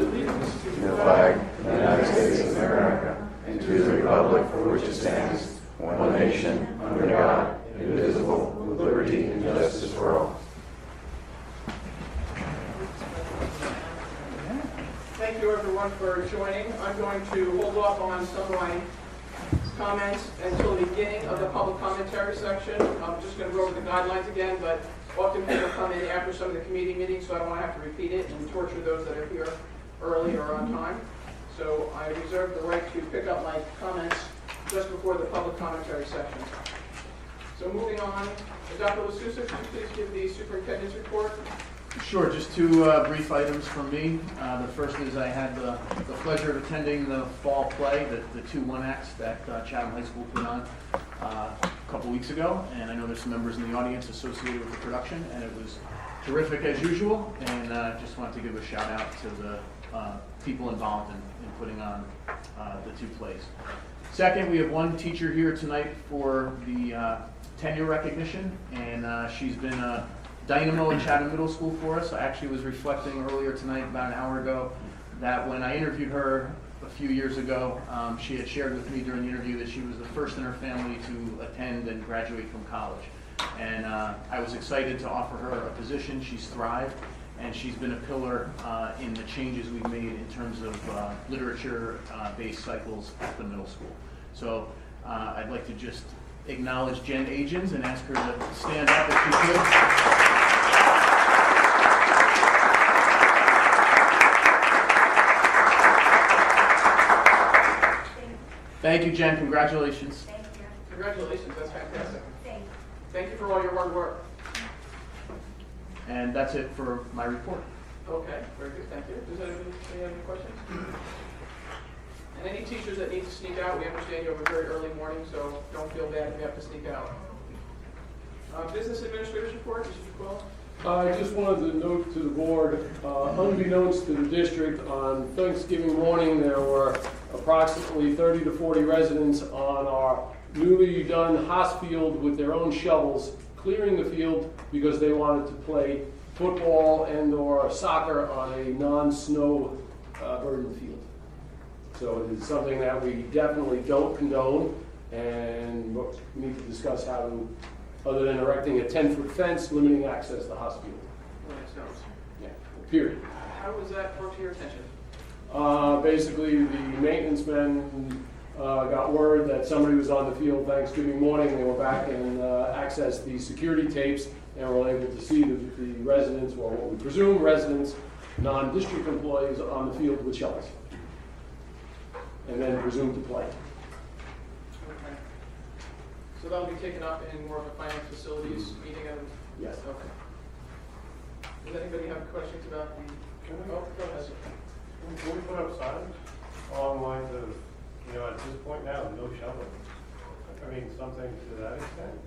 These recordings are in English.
allegiance to the flag of the United States of America and to the republic for which it stands, one nation, under God, indivisible, with liberty and justice for all. Thank you everyone for joining. I'm going to hold off on some of my comments until the beginning of the public commentary section. I'm just going to go over the guidelines again, but often people come in after some of the committee meetings, so I don't want to have to repeat it and torture those that are here early or on time. So I reserve the right to pick up my comments just before the public commentary section. So moving on, Dr. Lasusa, could you please give the superintendent's report? Sure, just two brief items from me. The first is I had the pleasure of attending the fall play, the two one-acts that Chatham High School put on a couple weeks ago, and I know there's some members in the audience associated with the production, and it was terrific as usual, and just wanted to give a shout out to the people involved in putting on the two plays. Second, we have one teacher here tonight for the tenure recognition, and she's been a dynamo in Chatham Middle School for us. I actually was reflecting earlier tonight, about an hour ago, that when I interviewed her a few years ago, she had shared with me during the interview that she was the first in her family to attend and graduate from college. And I was excited to offer her a position. She's thrived, and she's been a pillar in the changes we've made in terms of literature-based cycles at the middle school. So I'd like to just acknowledge Jen Agins and ask her to stand up if she could. Thank you, Jen. Congratulations. Thank you. Congratulations, that's fantastic. Thank you. Thank you for all your hard work. And that's it for my report. Okay, very good, thank you. Does anybody have any questions? And any teachers that need to sneak out, we understand you have a very early morning, so don't feel bad if you have to sneak out. Business administrators report, Mr. Quill. I just wanted to note to the board, unbeknownst to the district, on Thanksgiving morning there were approximately 30 to 40 residents on our newly done Haas field with their own shovels clearing the field because they wanted to play football and or soccer on a non-snow burdened field. So it is something that we definitely don't condone, and we need to discuss how to, other than erecting a 10-foot fence limiting access to the hospital. Yeah, period. How was that brought to your attention? Basically, the maintenance men got word that somebody was on the field Thanksgiving morning. They were back and accessed the security tapes and were able to see the residents, or what we presume residents, non-district employees, on the field with shovels, and then presumed to play. Okay. So that'll be taken up in more of a finance facilities meeting? Yes. Okay. Does anybody have questions about the? Oh, go ahead. Can we put up signs along the lines of, at this point now, no shoveling? I mean, something to that extent.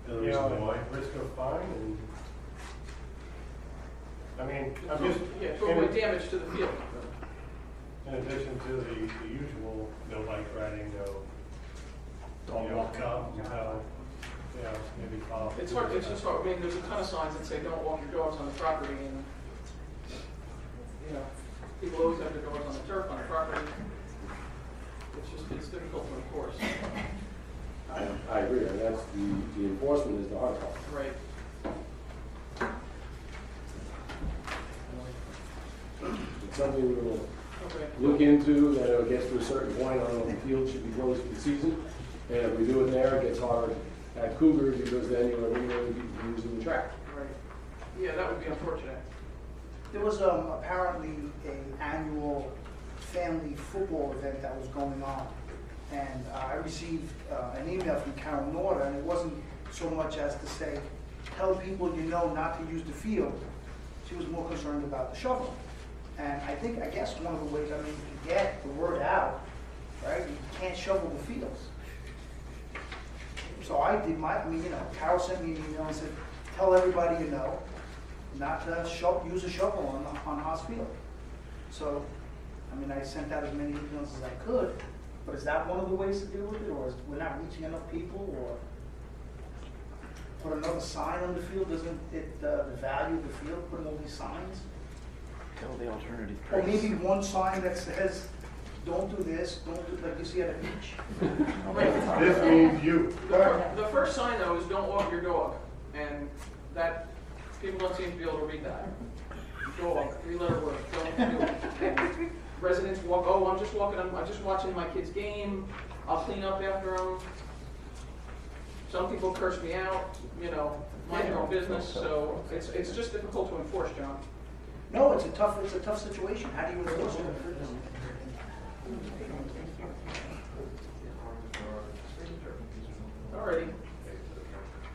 Risk of fine, and I mean, I'm just to avoid damage to the field. in addition to the usual no bike riding, no Dog walking. Maybe follow. It's hard. It's just hard. I mean, there's a ton of signs that say don't walk your dogs on the property, and people always have their dogs on the turf on the property. It's difficult to enforce. I agree, and that's the enforcement is the hard part. Right. It's something we will Okay. look into, that it gets to a certain point, I don't know if the field should be closed for the season, and if we do it there, it gets hard at Cougar, because then you're really using the track. Right. Yeah, that would be unfortunate. There was apparently an annual family football event that was going on, and I received an email from Carol Norder, and it wasn't so much as to say, tell people not to use the field. She was more concerned about the shovel. And I guess one of the ways, to get the word out, right, you can't shovel the fields. So I did Carol sent me an email and said, tell everybody not to use a shovel on Haas Field. So, I sent out as many emails as I could, but is that one of the ways to deal with it, or is we're not reaching enough people, or put another sign on the field? Doesn't it the value of the field, putting all these signs? Tell the alternative. Or maybe one sign that says, don't do this, don't do, like you see at a beach. This means you. The first sign though is don't walk your dog, and that, people don't seem to be able to read that. Dog, 3-letter word, don't do it. And residents walk, oh, I'm just watching my kid's game, I'll clean up after them. Some people curse me out, you know, mind your own business, so it's just difficult to enforce, John. No, it's a tough situation. How do you enforce it? Alrighty.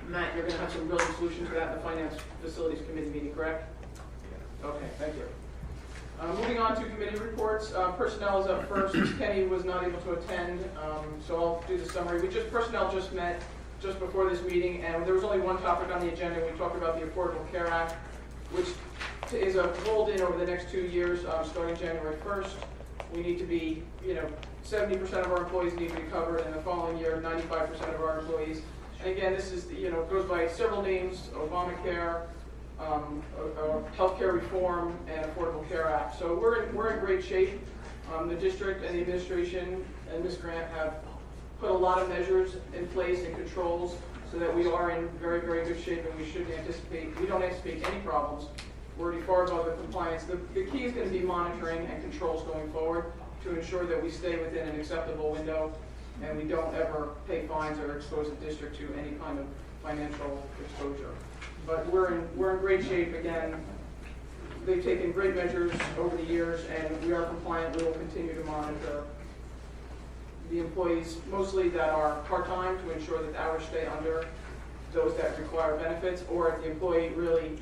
Matt, you're gonna have some brilliant solutions to that in the Finance Facilities Committee meeting, correct? Okay, thank you. Moving on to committee reports, personnel is up first. Kenny was not able to attend, so I'll do the summary. Personnel just met just before this meeting, and there was only one topic on the agenda. We talked about the Affordable Care Act, which is rolled in over the next 2 years, starting January 1st. We need to be, 70% of our employees need to be covered, and the following year, 95% of our employees. And again, this is, goes by several names: Obamacare, healthcare reform, and Affordable Care Act. So we're in great shape. The district and the administration and Ms. Grant have put a lot of measures in place and controls so that we are in very, very good shape, and we don't anticipate any problems. We're already far above the compliance. The key is going to be monitoring and controls going forward to ensure that we stay within an acceptable window and we don't ever pay fines or expose the district to any kind of financial exposure. But we're in great shape. Again, they've taken great measures over the years, and we are compliant. We will continue to monitor the employees, mostly that are part-time, to ensure that the hours stay under those that require benefits, or if the employee really,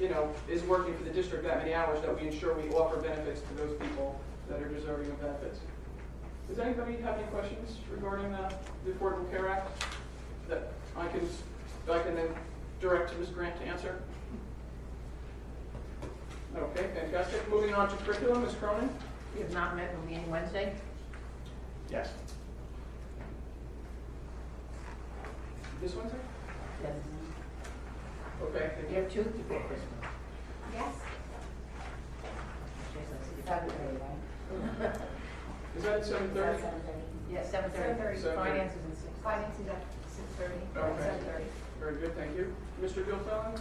is working for the district that many hours, that we ensure we offer benefits to those people that are deserving of benefits. Does anybody have any questions regarding the Affordable Care Act that I can then direct to Ms. Grant to answer? Okay, fantastic. Moving on to curriculum, Ms. Cronin? We have not met, we're meeting Wednesday. Yes. This Wednesday? Yes. Okay, thank You you. have two before Christmas. Yes. February, right? Is that at 7:30? Yes, 7:30. 7:30. Finance is at 6. Finance is at 6:30, Okay. 7:30. Very good, thank you. Mr. Gilfillan,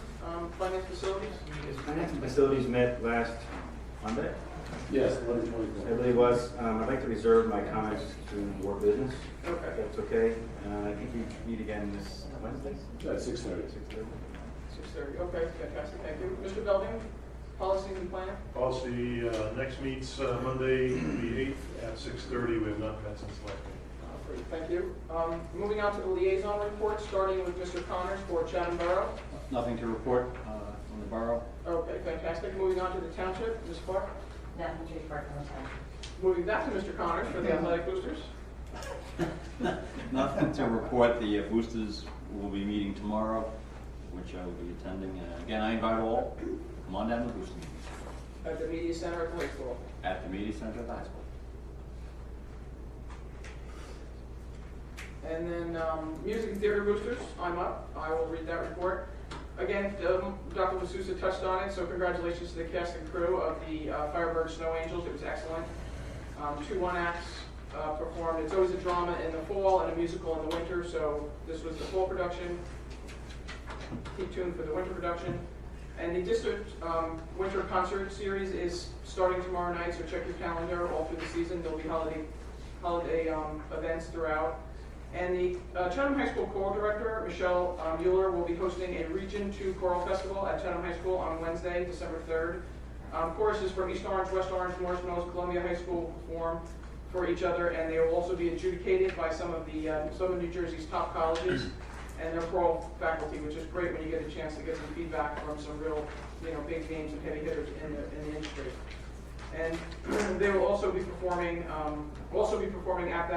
Finance Facilities? Finance and Facilities met last Monday, Yes, 11:24. I believe it was. I'd like to reserve my comments to board business, if Okay. that's okay. I think we meet again this Wednesday, At 6:30. 6:30. 6:30, okay, fantastic, thank you. Mr. Belding, Policies and Plan? Policy, next meets Monday, the 8th at 6:30. We have not met since last week. Great, thank you. Moving on to the liaison report, starting with Mr. Connors for Chatham Borough. Nothing to report from the borough. Okay, fantastic. Moving on to the township, Ms. Clark. Nothing to report on the town. Moving back to Mr. Connors for the athletic boosters. Nothing to report. The boosters will be meeting tomorrow, which I will be attending. Again, I invite all, come on down to the booster meetings At the Media Center at the High School. at the media center at the high school. And then music and theater boosters, I'm up. I will read that report. Again, Dr. Masusa touched on it, so congratulations to the cast and crew of the Firebird Snow Angels. It was excellent. 2 one-acts performed. It's always a drama in the fall and a musical in the winter, so this was the fall production. Keep tuned for the winter production. And the district winter concert series is starting tomorrow night, so check your calendar all through the season. There'll be holiday events throughout. And the Chatham High School Choral Director, Michelle Mueller, will be hosting a Region 2 Choral Festival at Chatham High School on Wednesday, December 3rd. Choruses from East Orange, West Orange, Morris Mills, Columbia High School perform for each other, and they will also be adjudicated by some of New Jersey's top colleges and their choral faculty, which is great when you get a chance to get some feedback from some real, big names and heavy hitters in the industry. And they will also be performing at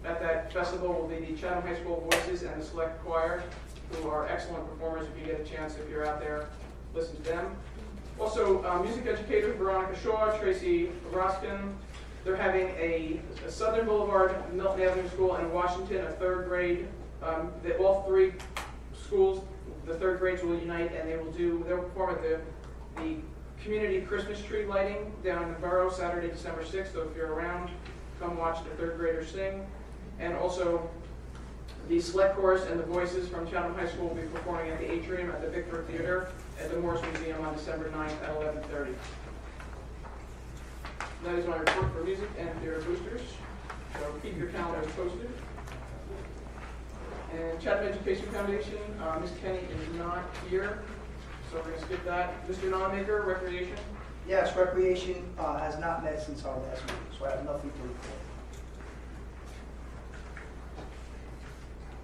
that festival will be the Chatham High School Voices and the Select Choir, who are excellent performers. If you get a chance, if you're out there, listen to them. Also, music educators Veronica Shaw, Tracy Roskin, they're having a Southern Boulevard, Milton Avenue School in Washington, a 3rd grade. All 3 schools, the 3rd grades will unite, and they'll perform at the community Christmas tree lighting down in the borough, Saturday, December 6th. So if you're around, come watch the third graders sing. And also, the Select Chorus and the Voices from Chatham High School will be performing at the Atrium at the Victor Theater at the Morse Museum on December 9th at 11:30. That is my report for music and theater boosters. So keep your calendars posted. And Chatham Education Foundation, Ms. Kenny is not here, so we're going to skip that. Mr. Nonmaker, Recreation. Yes, Recreation has not met since our last meeting, so I have nothing to report.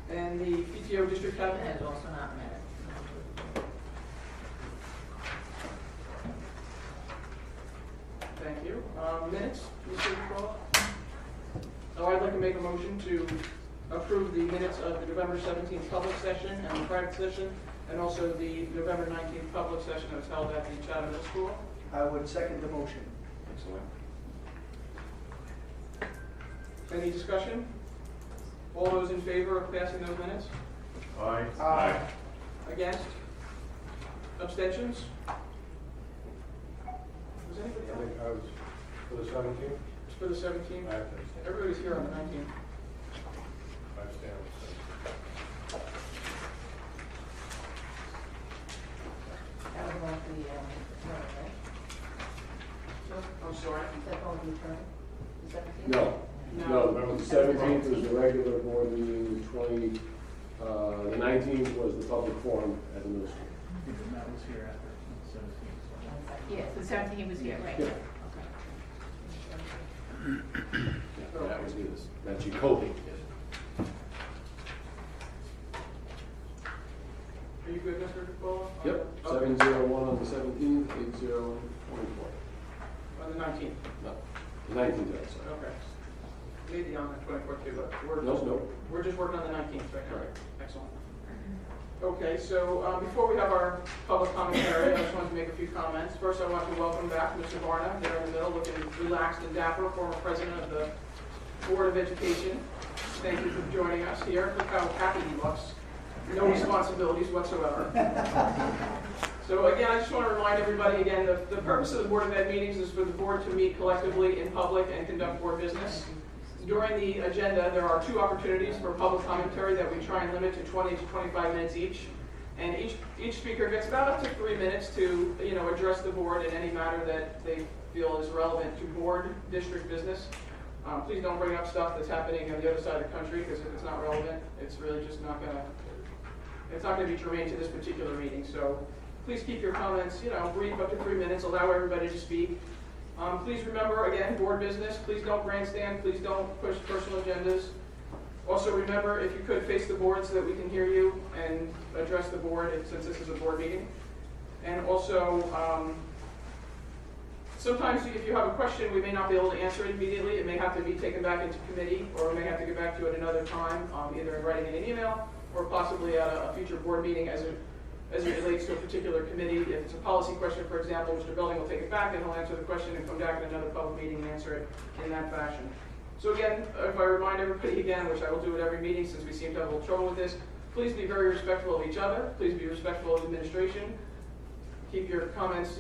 And the PTO District Cabinet. Has also not met. Thank you. Minutes, Mr. Nicola? Oh, I'd like to make a motion to approve the minutes of the November 17th public session and the private session, and also the November 19th public session that was held at the Chatham Middle School. I would second the motion. Excellent. Any discussion? All those in favor of passing those minutes? Aye. Aye. Against? Abstentions? Was anybody I else? think I was for the 17th. For the 17th? I have to abstain. Everybody's here on the 19th. I abstain. That was about the, attorney, right? I'm sorry. Is that about the attorney? The 17th? No, No. no, the 17th was the regular board meeting, the 19th was the public forum at the middle school. Matt was here after the 17th. Yes, the 17th was here, right? Yeah. Okay. Yeah, that was his, that's Jacoby. Are you good, Mr. Nicola? Yep, Okay. 701 on the 17th, 80 on On the 19th. No, the 19th, sorry. Okay. Maybe on the 24th too, but we're No, just, no. we're just working on the 19th right now. Correct. Excellent. Okay, so before we have our public commentary, I just wanted to make a few comments. First, I want to welcome back Mr. Varna, there in the middle, looking relaxed and dapper, former president of the Board of Education. Thank you for joining us here. Look how happy he looks. No responsibilities whatsoever. So again, I just want to remind everybody again, the purpose of the Board of Ed meetings is for the board to meet collectively in public and conduct board business. During the agenda, there are 2 opportunities for public commentary that we try and limit to 20 to 25 minutes each. And each speaker gets about up to 3 minutes to, address the board in any matter that they feel is relevant to board district business. Please don't bring up stuff that's happening on the other side of the country, because if it's not relevant, it's really just not going to be germane to this particular meeting. So please keep your comments, brief, up to 3 minutes, allow everybody to speak. Please remember, again, board business. Please don't grandstand. Please don't push personal agendas. Also remember, if you could face the board so that we can hear you and address the board since this is a board meeting. And also, sometimes if you have a question, we may not be able to answer it immediately. It may have to be taken back into committee, or we may have to get back to it another time, either in writing in an email or possibly at a future board meeting as it relates to a particular committee. If it's a policy question, for example, Mr. Belding will take it back and he'll answer the question and come back in another public meeting and answer it in that fashion. So again, if I remind everybody again, which I will do at every meeting since we seem to have a little trouble with this, please be very respectful of each other. Please be respectful of administration. Keep your comments,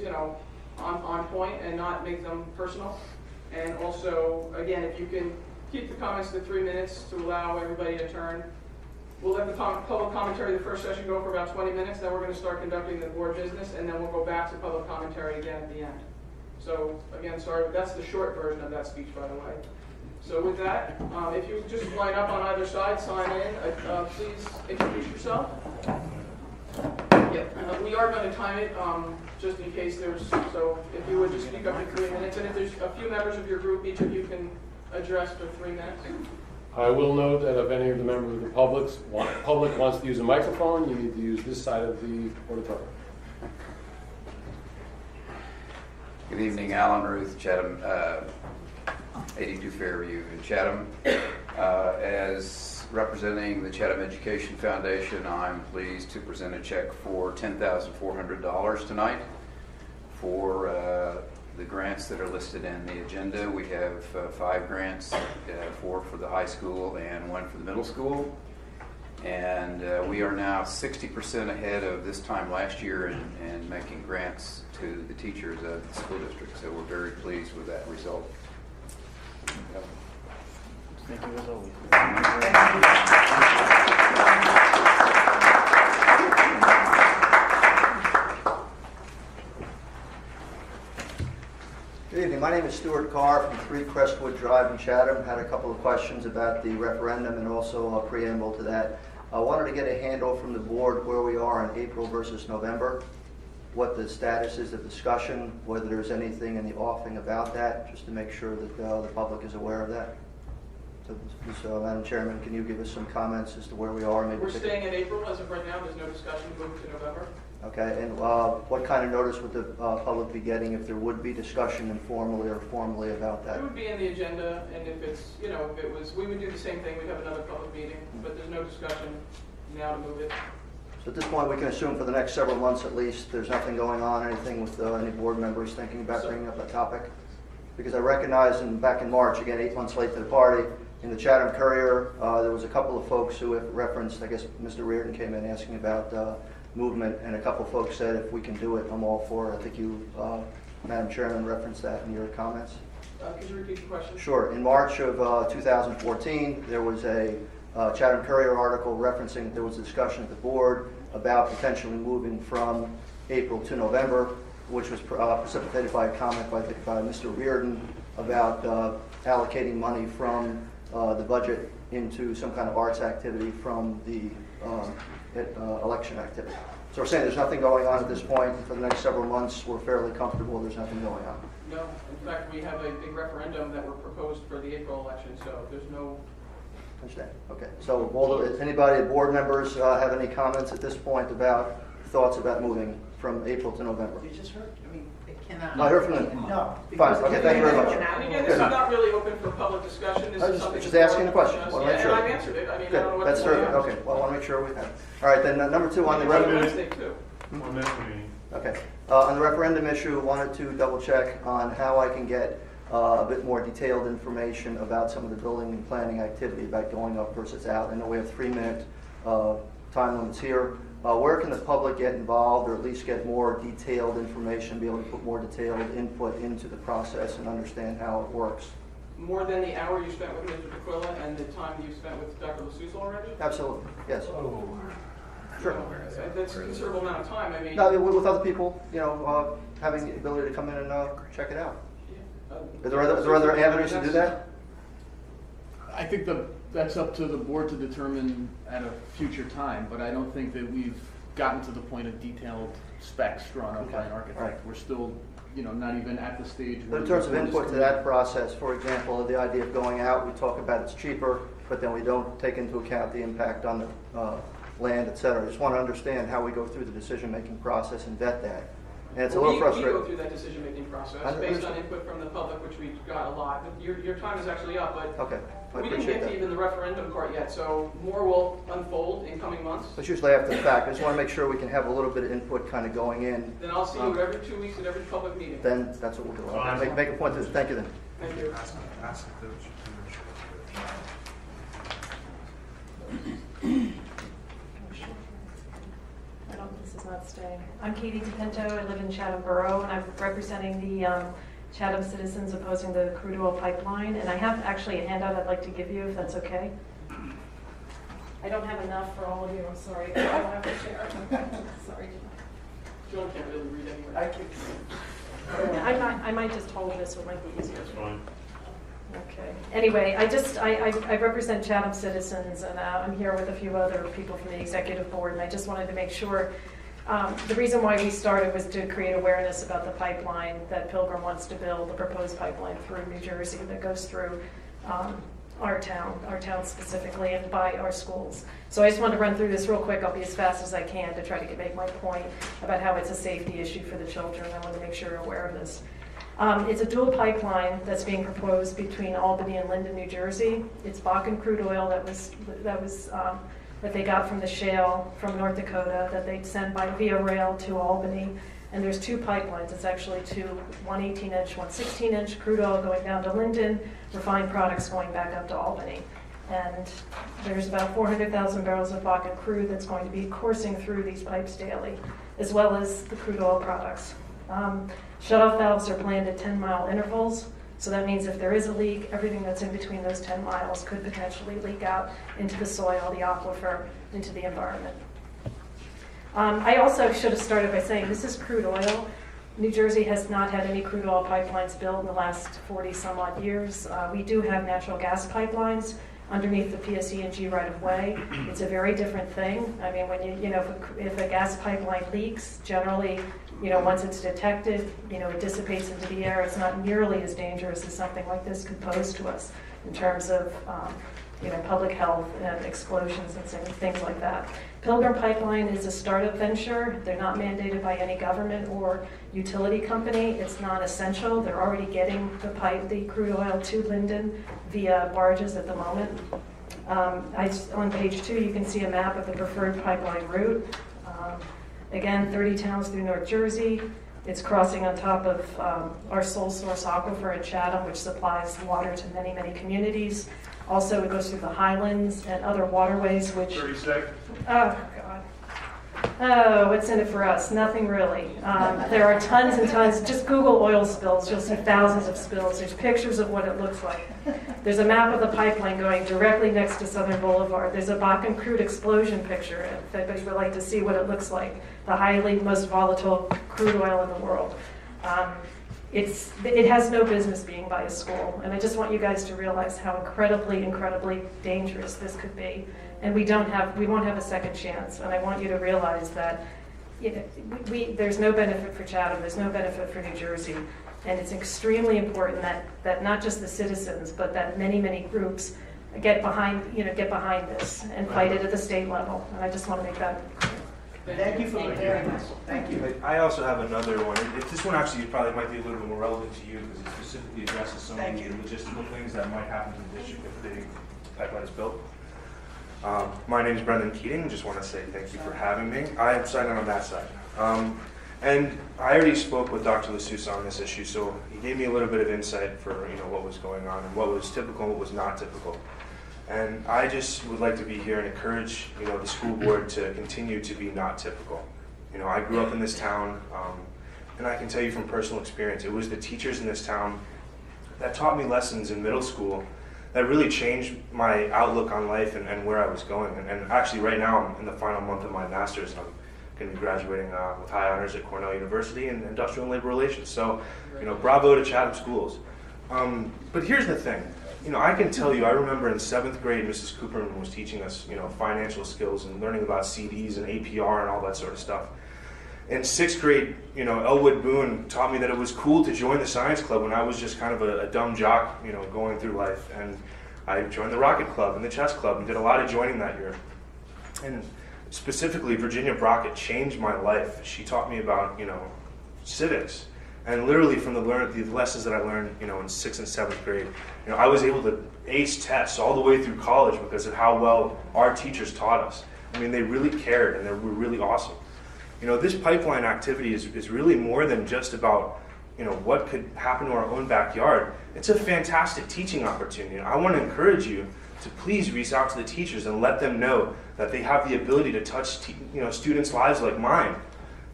on point and not make them personal. And also, again, if you can keep the comments to 3 minutes to allow everybody to turn. We'll let the public commentary, the first session, go for about 20 minutes. Then we're going to start conducting the board business, and then we'll go back to public commentary again at the end. So again, sorry, but that's the short version of that speech, by the way. So with that, if you just line up on either side, sign in. Please introduce yourself. Yep. We are going to time it just in case there's, so if you would just speak up for 3 minutes. And if there's a few members of your group, each of you can address for 3 minutes. I will note that if any of the members of the public wants to use a microphone, you need to use this side of the auditorium. Good evening, Alan Ruth, Chatham, 82 Fairview in Chatham. As representing the Chatham Education Foundation, I'm pleased to present a check for $10,400 tonight for the grants that are listed in the agenda. We have 5 grants, 4 for the high school and 1 for the middle school. And we are now 60% ahead of this time last year in making grants to the teachers of the school district. So we're very pleased with that result. Yep. Thank you as always. Good evening. My name is Stuart Carr from 3 Crestwood Drive in Chatham. Had a couple of questions about the referendum and also a preamble to that. I wanted to get a handle from the board where we are in April versus November, what the status is of discussion, whether there's anything in the offing about that, just to make sure that the public is aware of that. So, Madam Chairman, can you give us some comments as to where we are? Maybe We're staying in April as of right now. There's no discussion moving to November. Okay, and what kind of notice would the public be getting if there would be discussion informally or formally about that? It would be in the agenda, and if it's, you know, if it was, we would do the same thing. We'd have another public meeting, but there's no discussion now to move it. So at this point, we can assume for the next several months at least, there's nothing going on, anything with any board members thinking about bringing up that topic? Because I recognize back in March, again, 8 months late to the party, in the Chatham Courier, there was a couple of folks who have referenced, I guess Mr. Reardon came in asking about movement, and a couple of folks said if we can do it, I'm all for it. I think you, Madam Chairman, referenced that in your comments. Could you repeat the question? Sure. In March of 2014, there was a Chatham Courier article referencing that there was a discussion at the board about potentially moving from April to November, which was precipitated by a comment by Mr. Reardon about allocating money from the budget into some kind of arts activity from the election activity. So we're saying there's nothing going on at this point. For the next several months, we're fairly comfortable there's nothing going on. No. In fact, we have a big referendum that were proposed for the April election, so there's no... Understand. Okay. So anybody, board members, have any comments at this point about thoughts about moving from April to November? You just heard, I mean, it cannot. I heard from them. No. Fine. Okay, thank you very much. And again, this is not really open for public discussion. This I is was something... just asking the question. Yeah, Well, make sure. and I've answered it. I mean, I don't know Good. what That's to say. terrific. Okay. Well, I want to make sure we have. All right. Then number 2 on the referendum. Wednesday, too. On that meeting. Okay. On the referendum issue, wanted to double check on how I can get a bit more detailed information about some of the building and planning activity about going up versus out. I know we have 3-minute time limits here. Where can the public get involved or at least get more detailed information, be able to put more detailed input into the process and understand how it works? More than the hour you spent with Mr. DeQuilla and the time you spent with Dr. LaSouza already? Absolutely. Yes. Sure. That's a considerable amount of time. I mean... No, with other people, you know, having the ability to come in and check it out. Is there other avenues to do that? I think that's up to the board to determine at a future time, but I don't think that we've gotten to the point of detailed specs drawn up by an architect. Right. We're still, you know, not even at the stage But where... in terms of input to that process, for example, the idea of going out, we talk about it's cheaper, but then we don't take into account the impact on the land, et cetera. I just want to understand how we go through the decision-making process and vet that. And it's a little We frustrating. go through that decision-making process based on input from the public, which we've got a lot. Your time is actually up, but Okay, I we didn't appreciate get to that. even the referendum part yet, so more will unfold in coming months. It's usually after the fact. I just want to make sure we can have a little bit of input kind of going in. Then I'll see you every 2 weeks at every public meeting. Then that's what we'll do. I'll make a point to this. Thank you then. Thank you. This is not staying. I'm Katie DePinto. I live in Chatham Borough, and I'm representing the Chatham citizens opposing the crude oil pipeline. And I have actually a handout I'd like to give you, if that's okay. I don't have enough for all of you. I'm sorry. I don't have to share. Sorry. Joan can't really read anyway. I might just hold this, so it might be easier. That's fine. Okay. Anyway, I represent Chatham citizens, and I'm here with a few other people from the executive board, and I just wanted to make sure, the reason why we started was to create awareness about the pipeline that Pilgrim wants to build, the proposed pipeline through New Jersey that goes through our town specifically, and by our schools. So I just wanted to run through this real quick. I'll be as fast as I can to try to make my point about how it's a safety issue for the children. I want to make sure you're aware of this. It's a dual pipeline that's being proposed between Albany and Linden, New Jersey. It's Bakken crude oil that they got from the shale from North Dakota that they'd send via rail to Albany. And there's 2 pipelines. It's actually 2, one 18-inch, one 16-inch, crude oil going down to Linden, refined products going back up to Albany. And there's about 400,000 barrels of Bakken crude that's going to be coursing through these pipes daily, as well as the crude oil products. Shutoff valves are planned at 10-mile intervals, so that means if there is a leak, everything that's in between those 10 miles could potentially leak out into the soil, the aquifer, into the environment. I also should have started by saying this is crude oil. New Jersey has not had any crude oil pipelines built in the last 40 some odd years. We do have natural gas pipelines underneath the PSE&G right-of-way. It's a very different thing. I mean, when if a gas pipeline leaks, generally, once it's detected, it dissipates into the air. It's not nearly as dangerous as something like this could pose to us in terms of, public health and explosions and things like that. Pilgrim Pipeline is a startup venture. They're not mandated by any government or utility company. It's non-essential. They're already getting the crude oil to Linden via barges at the moment. On page 2, you can see a map of the preferred pipeline route. Again, 30 towns through North Jersey. It's crossing on top of our sole source aquifer in Chatham, which supplies water to many, many communities. Also, it goes through the highlands and other waterways, which... 30 seconds. Oh, God. Oh, what's in it for us? Nothing really. There are tons and tons. Just Google oil spills. You'll see thousands of spills. There's pictures of what it looks like. There's a map of the pipeline going directly next to Southern Boulevard. There's a Bakken crude explosion picture, if anybody would like to see what it looks like. The most volatile crude oil in the world. It has no business being by a school, and I just want you guys to realize how incredibly, incredibly dangerous this could be. And we won't have a second chance. And I want you to realize that there's no benefit for Chatham, there's no benefit for New Jersey, and it's extremely important that not just the citizens, but that many, many groups get behind this and fight it at the state level. And I just want to make that clear. Thank you for preparing this. Thank you. I also have another one. This one actually probably might be a little bit more relevant to you because it specifically addresses some of the logistical things that might happen to the district if the pipeline is built. My name is Brendan Keating. Just want to say thank you for having me. I am signing on that side. And I already spoke with Dr. LaSousa on this issue, so he gave me a little bit of insight for what was going on and what was typical and what was not typical. And I just would like to be here and encourage the school board to continue to be not typical. I grew up in this town, and I can tell you from personal experience, it was the teachers in this town that taught me lessons in middle school that really changed my outlook on life and where I was going. And actually right now I'm in the final month of my master's, and I'm going to be graduating with high honors at Cornell University in industrial and labor relations. So, bravo to Chatham schools. But here's the thing. I can tell you, I remember in 7th grade, Mrs. Cooperman was teaching us, financial skills and learning about CDs and APR and all that sort of stuff. In 6th grade, Elwood Boone taught me that it was cool to join the science club when I was just kind of a dumb jock, going through life. And I joined the Rocket Club and the Chess Club and did a lot of joining that year. And specifically, Virginia Brockett changed my life. She taught me about, civics. And literally from the lessons that I learned, in 6th and 7th grade, I was able to ace tests all the way through college because of how well our teachers taught us. I mean, they really cared and they were really awesome. This pipeline activity is really more than just about, what could happen to our own backyard. It's a fantastic teaching opportunity. I want to encourage you to please reach out to the teachers and let them know that they have the ability to touch, students' lives like mine.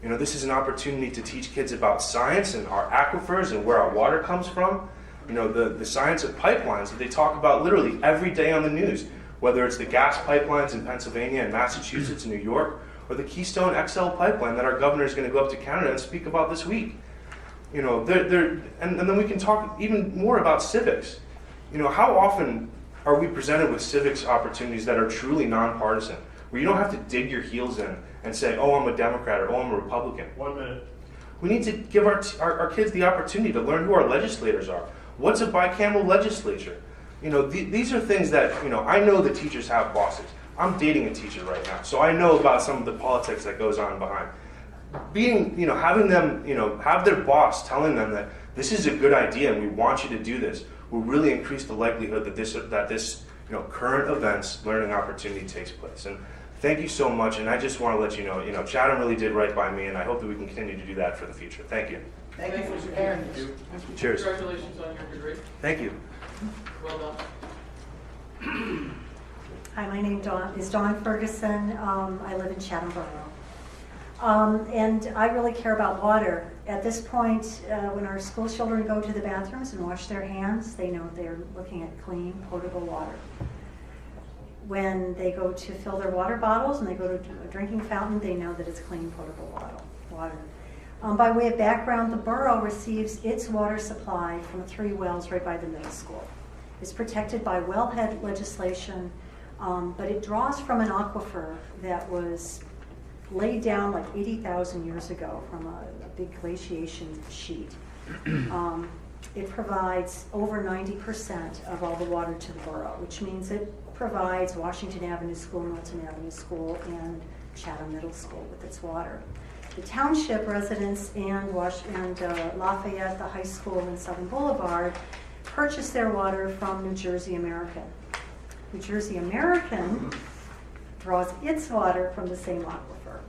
This is an opportunity to teach kids about science and our aquifers and where our water comes from. The science of pipelines that they talk about literally every day on the news, whether it's the gas pipelines in Pennsylvania and Massachusetts and New York, or the Keystone XL pipeline that our governor is going to go up to Canada and speak about this week. And then we can talk even more about civics. How often are we presented with civics opportunities that are truly nonpartisan, where you don't have to dig your heels in and say, oh, I'm a Democrat or oh, I'm a Republican. 1 minute. We need to give our kids the opportunity to learn who our legislators are. What's a bicameral legislature? These are things that, I know the teachers have bosses. I'm dating a teacher right now, so I know about some of the politics that goes on behind. Having them, have their boss telling them that this is a good idea and we want you to do this will really increase the likelihood that this current events learning opportunity takes place. And thank you so much, and I just want to let you know, Chatham really did right by me, and I hope that we can continue to do that for the future. Thank you. Thank you for preparing this. Cheers. Congratulations on your degree. Thank you. Well done. Hi, my name is Dawn Ferguson. I live in Chatham Borough. And I really care about water. At this point, when our school children go to the bathrooms and wash their hands, they know they're looking at clean, potable water. When they go to fill their water bottles and they go to a drinking fountain, they know that it's clean, potable water. By way of background, the borough receives its water supply from 3 wells right by the middle school. It's protected by wellhead legislation, but it draws from an aquifer that was laid down like 80,000 years ago from a big glaciation sheet. It provides over 90% of all the water to the borough, which means it provides Washington Avenue School, Milton Avenue School, and Chatham Middle School with its water. The township residents and Lafayette, the high school, and Southern Boulevard purchase their water from New Jersey American. New Jersey American draws its water from the same aquifer,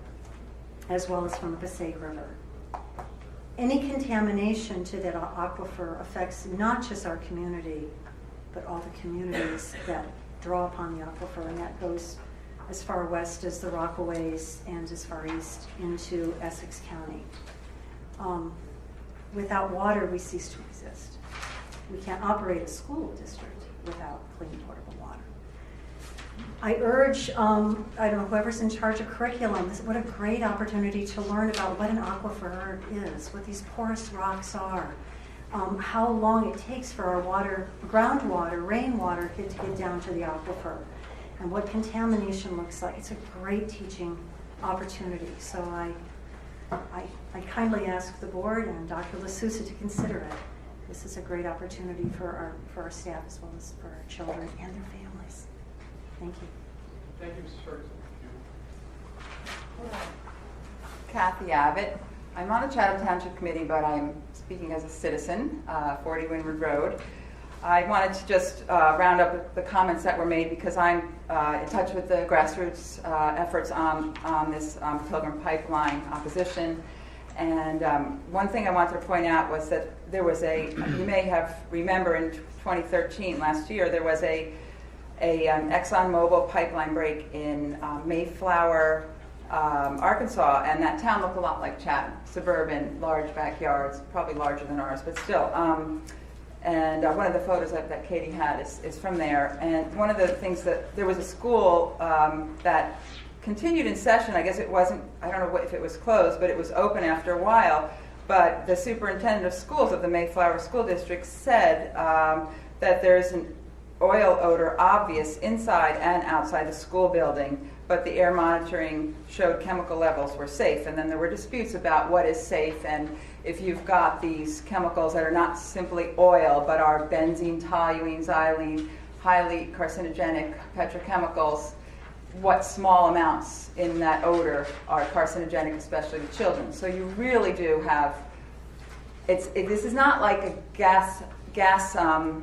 as well as from the Passaic River. Any contamination to that aquifer affects not just our community, but all the communities that draw upon the aquifer, and that goes as far west as the Rockaways and as far east into Essex County. Without water, we cease to exist. We can't operate a school district without clean, potable water. I urge, I don't know, whoever's in charge of curriculum, what a great opportunity to learn about what an aquifer is, what these porous rocks are, how long it takes for our water, groundwater, rainwater to get down to the aquifer, and what contamination looks like. It's a great teaching opportunity. So I kindly ask the board and Dr. LaSousa to consider it. This is a great opportunity for our staff as well as for our children and their families. Thank you. Thank you, Mrs. Ferguson. Kathy Abbott. I'm on the Chatham Township Committee, but I'm speaking as a citizen, 40 Windward Road. I wanted to just round up the comments that were made because I'm in touch with the grassroots efforts on this Pilgrim Pipeline opposition. And one thing I wanted to point out was that there was you may have remember in 2013, last year, there was an ExxonMobil pipeline break in Mayflower, Arkansas, and that town looked a lot like Chatham, suburban, large backyards, probably larger than ours, but still. And one of the photos that Katie had is from there. And one of the things that there was a school that continued in session. I guess it wasn't, I don't know if it was closed, but it was open after a while. But the superintendent of schools of the Mayflower School District said that there's an oil odor obvious inside and outside the school building, but the air monitoring showed chemical levels were safe. And then there were disputes about what is safe, and if you've got these chemicals that are not simply oil, but are benzene, toluene, xylene, highly carcinogenic petrochemicals, what small amounts in that odor are carcinogenic, especially to children. So you really do have, this is not like a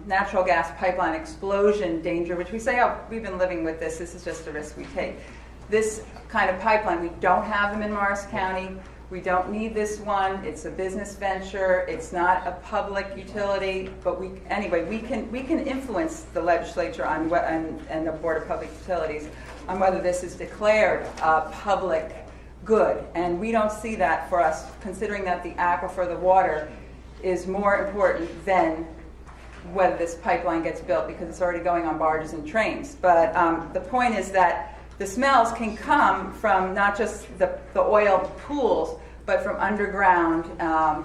natural gas pipeline explosion danger, which we say, oh, we've been living with this is just a risk we take. This kind of pipeline, we don't have them in Morris County. We don't need this one. It's a business venture. It's not a public utility. But we can influence the legislature on what, and the Board of Public Utilities on whether this is declared a public good. And we don't see that for us, considering that the aquifer, the water, is more important than whether this pipeline gets built, because it's already going on barges and trains. But the point is that the smells can come from not just the oil pools, but from underground,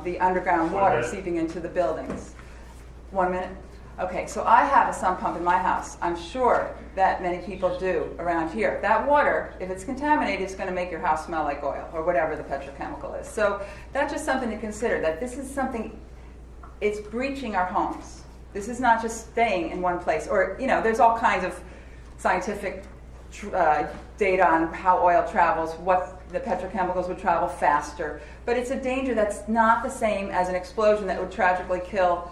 the underground water seeping into the buildings. 1 minute? Okay, so I have a sump pump in my house. I'm sure that many people do around here. That water, if it's contaminated, is going to make your house smell like oil or whatever the petrochemical is. So that's just something to consider, that this is something, it's breaching our homes. This is not just staying in one place. Or, there's all kinds of scientific data on how oil travels, what the petrochemicals would travel faster. But it's a danger that's not the same as an explosion that would tragically kill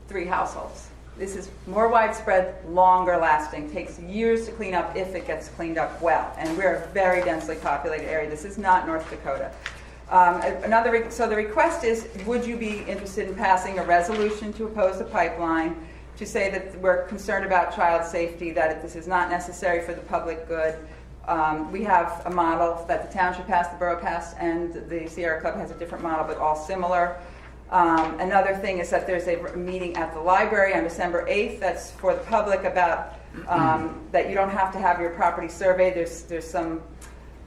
3 households. This is more widespread, longer lasting, takes years to clean up if it gets cleaned up well. And we're a very densely populated area. This is not North Dakota. So the request is, would you be interested in passing a resolution to oppose the pipeline, to say that we're concerned about child safety, that this is not necessary for the public good. We have a model that the township passed, the borough passed, and the Sierra Club has a different model, but all similar. Another thing is that there's a meeting at the library on December 8th that's for the public about that you don't have to have your property surveyed. There's some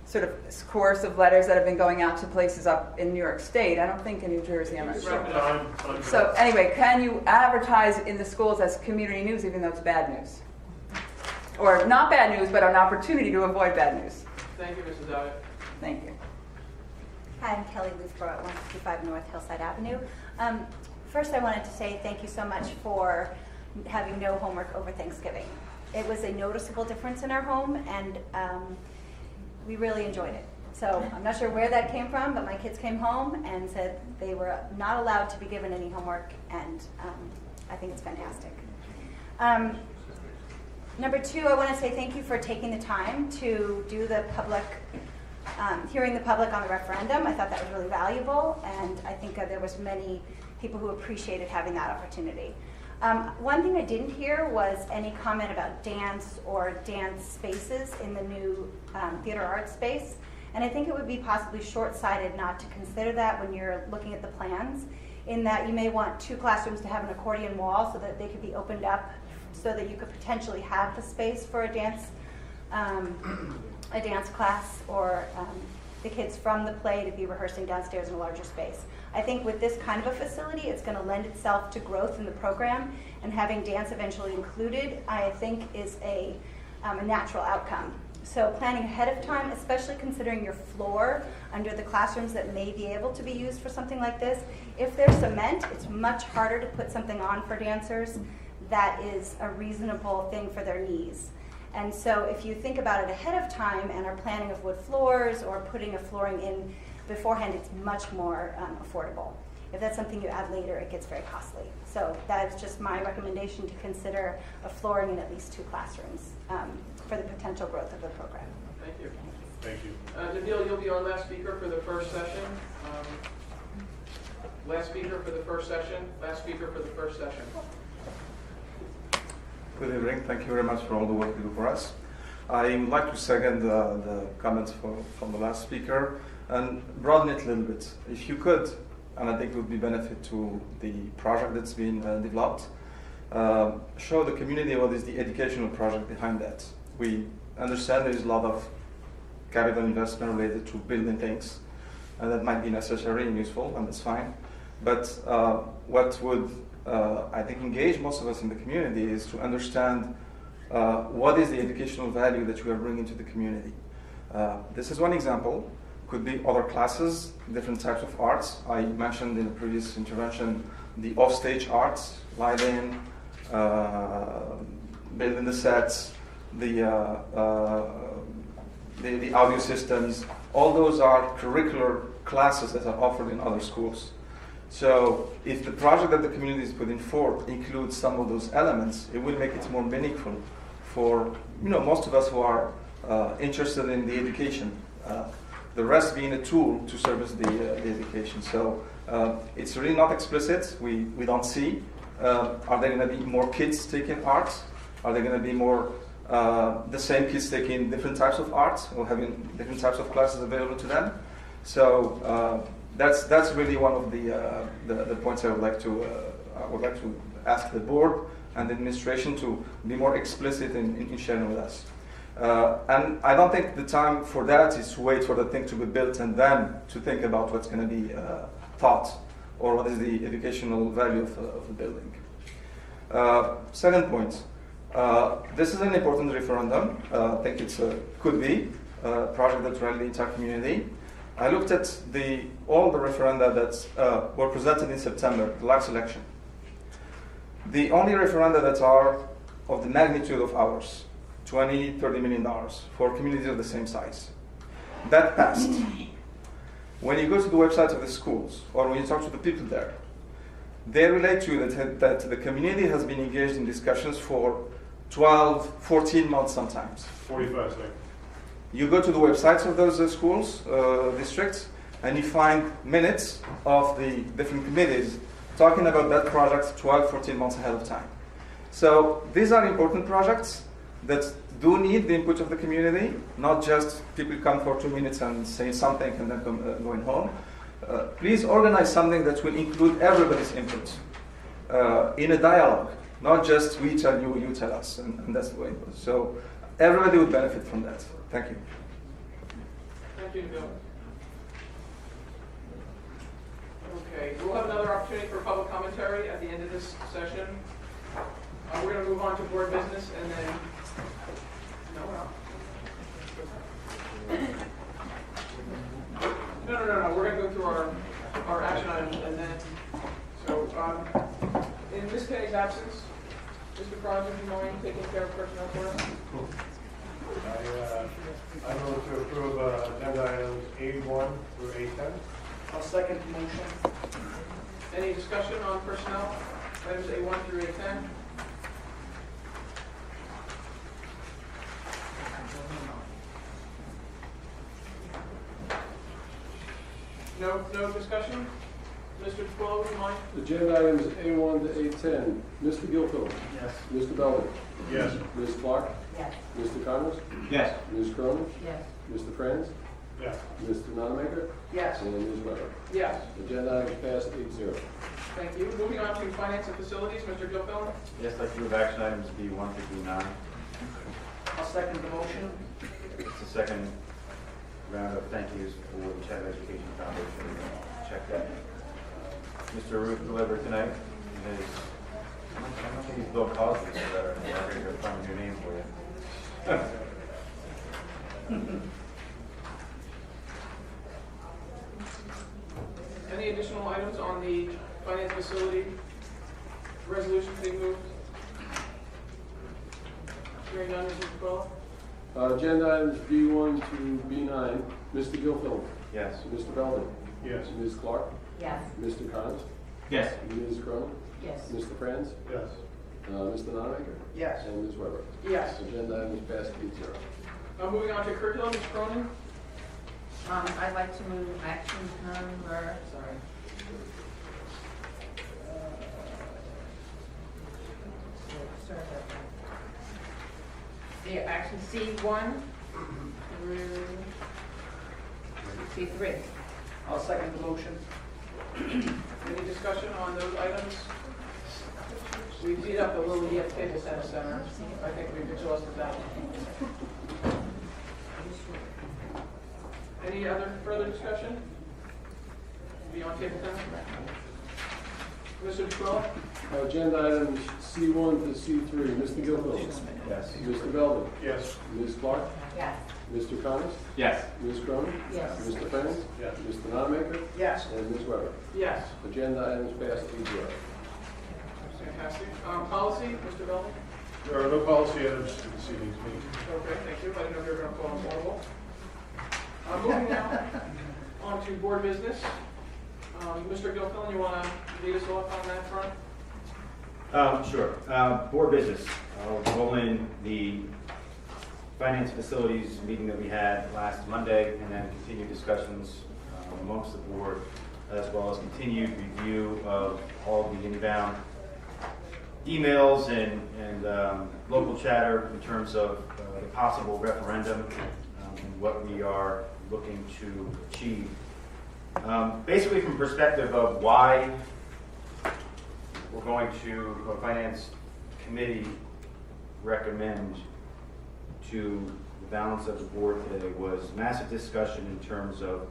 sort of coercive letters that have been going out to places up in New York State. I don't think in New Jersey, I'm not sure. So anyway, can you advertise in the schools as community news even though it's bad news? Or not bad news, but an opportunity to avoid bad news. Thank you, Mrs. Abbott. Thank you. Hi, I'm Kelly Luthbrough at 155 North Hillside Avenue. First, I wanted to say thank you so much for having no homework over Thanksgiving. It was a noticeable difference in our home, and we really enjoyed it. So I'm not sure where that came from, but my kids came home and said they were not allowed to be given any homework, and I think it's fantastic. Number two, I want to say thank you for taking the time to do the public, hearing the public on the referendum. I thought that was really valuable, and I think there was many people who appreciated having that opportunity. One thing I didn't hear was any comment about dance or dance spaces in the new theater arts space. And I think it would be possibly short-sighted not to consider that when you're looking at the plans, in that you may want 2 classrooms to have an accordion wall so that they could be opened up so that you could potentially have the space for a dance class, or the kids from the play to be rehearsing downstairs in a larger space. I think with this kind of a facility, it's going to lend itself to growth in the program, and having dance eventually included, I think, is a natural outcome. So planning ahead of time, especially considering your floor under the classrooms that may be able to be used for something like this. If there's cement, it's much harder to put something on for dancers that is a reasonable thing for their knees. And so if you think about it ahead of time and are planning of wood floors or putting a flooring in beforehand, it's much more affordable. If that's something you add later, it gets very costly. So that's just my recommendation, to consider a flooring in at least 2 classrooms for the potential growth of the program. Thank you. Thank you. Nabil, you'll be our last speaker for the first session. Last speaker for the first session. Last speaker for the first session. Good evening. Thank you very much for all the work you do for us. I would like to second the comments from the last speaker and broaden it a little bit. If you could, and I think it would be benefit to the project that's been developed, show the community what is the educational project behind that. We understand there is a lot of capital investment related to building things, and that might be necessary and useful, and that's fine. But what would I think engage most of us in the community is to understand what is the educational value that we are bringing to the community. This is one example. Could be other classes, different types of arts. I mentioned in the previous intervention the offstage arts, lighting, building the sets, the audio systems. All those are curricular classes that are offered in other schools. So if the project that the community is putting forth includes some of those elements, it will make it more meaningful for most of us who are interested in the education. The rest being a tool to service the education. So it's really not explicit. We don't see. Are there going to be more kids taking art? Are there going to be more the same kids taking different types of art or having different types of classes available to them? So that's really one of the points I would like to ask the board and the administration to be more explicit in sharing with us. And I don't think the time for that is to wait for the thing to be built and then to think about what's going to be taught or what is the educational value of the building. Second point, this is an important referendum. I think it could be a project that rallied the entire community. I looked at all the referenda that were presented in September, the last election. The only referenda that are of the magnitude of ours, $20, $30 million for communities of the same size. That passed. When you go to the website of the schools or when you talk to the people there, they relate to you that the community has been engaged in discussions for 12, 14 months sometimes. 45 seconds. You go to the websites of those schools, districts, and you find minutes of the different committees talking about that project 12, 14 months ahead of time. So these are important projects that do need the input of the community, not just people come for 2 minutes and say something and then going home. Please organize something that will include everybody's input in a dialogue, not just we tell you, you tell us, and that's the way it goes. So everybody would benefit from that. Thank you. Thank you, Bill. Okay, we'll have another opportunity for public commentary at the end of this session. We're going to move on to board business and then, no, we're going to go through our action items and then, so in Ms. Kenny's absence, Mr. Crosby, would you mind taking care of personnel for us? I move to approve agenda items A1 through A10. I'll second the motion. Any discussion on personnel, items A1 through A10? No discussion? Mr. Twillo, would you mind? Agenda items A1 to A10. Mr. Gilfield? Yes. Mr. Belvin? Yes. Ms. Clark? Yes. Mr. Connors? Yes. Ms. Cronin? Yes. Mr. Franz? Yes. Mr. Nonamaker? Yes. And Ms. Weber? Yes. Agenda items passed 8-0. Thank you. Moving on to finance and facilities, Mr. Gilfillan. Yes, I'd like to move action items B1 through B9. I'll second the motion. It's the second round of thank yous for the Chatham Education Foundation. Check that. Mr. Ruth delivered tonight. I don't think he's Bill Cosby, so that I'm going to find a new name for you. Any additional items on the finance facility resolution being moved? Hearing none, Mr. Twillo. Agenda items B1 to B9. Mr. Gilfield? Yes. Mr. Belvin? Yes. Ms. Clark? Yes. Mr. Connors? Yes. Ms. Cronin? Yes. Mr. Franz? Yes. Mr. Nonamaker? Yes. And Ms. Weber? Yes. Agenda items passed 8-0. Moving on to curriculum, Ms. Cronin. I'd like to move action number, yeah, action C1 through C3. I'll second the motion. Any discussion on those items? We beat up the Little Yet Table Tennis Center. I think we've exhausted that. Any other further discussion beyond table tennis? Mr. Twillo? Agenda items C1 to C3. Mr. Gilfield? Yes. Mr. Belvin? Yes. Ms. Clark? Yes. Mr. Connors? Yes. Ms. Cronin? Yes. Mr. Franz? Yes. Mr. Nonamaker? Yes. And Ms. Weber? Yes. Agenda items passed 8-0. Fantastic. Policy, Mr. Belvin? There are no policy items to this evening's meeting. Okay, thank you. I didn't know if you were going to call them horrible. Moving now on to board business. Mr. Gilfillan, you want to lead us off on that front? Sure. Board business. I'll roll in the finance facilities meeting that we had last Monday, and then continue discussions amongst the board, as well as continued review of all the inbound emails and local chatter in terms of the possible referendum and what we are looking to achieve. Basically, from perspective of why we're going to, a finance committee recommend to the balance of the board today was massive discussion in terms of,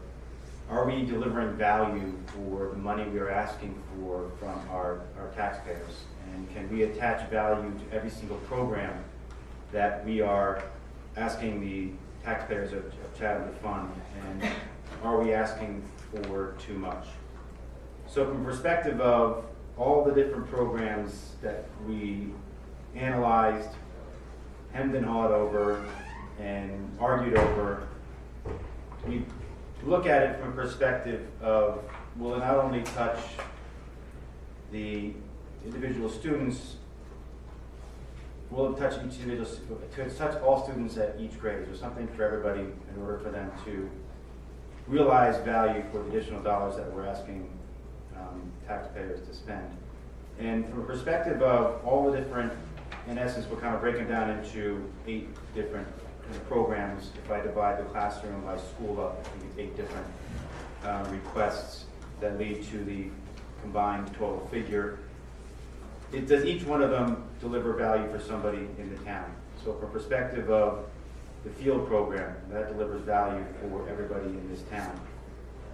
are we delivering value for the money we are asking for from our taxpayers? And can we attach value to every single program that we are asking the taxpayers of Chatham to fund? And are we asking for too much? So from perspective of all the different programs that we analyzed, hemmed and hawed over, and argued over, we look at it from a perspective of, will it not only touch the individual students, will it touch each individual, to touch all students at each grade? Is there something for everybody in order for them to realize value for the additional dollars that we're asking taxpayers to spend? And from a perspective of all the different in essence, we're kind of breaking down into 8 different programs. If I divide the classroom by school up, I think it's 8 different requests that lead to the combined total figure. Does each one of them deliver value for somebody in the town? So from perspective of the field program, that delivers value for everybody in this town.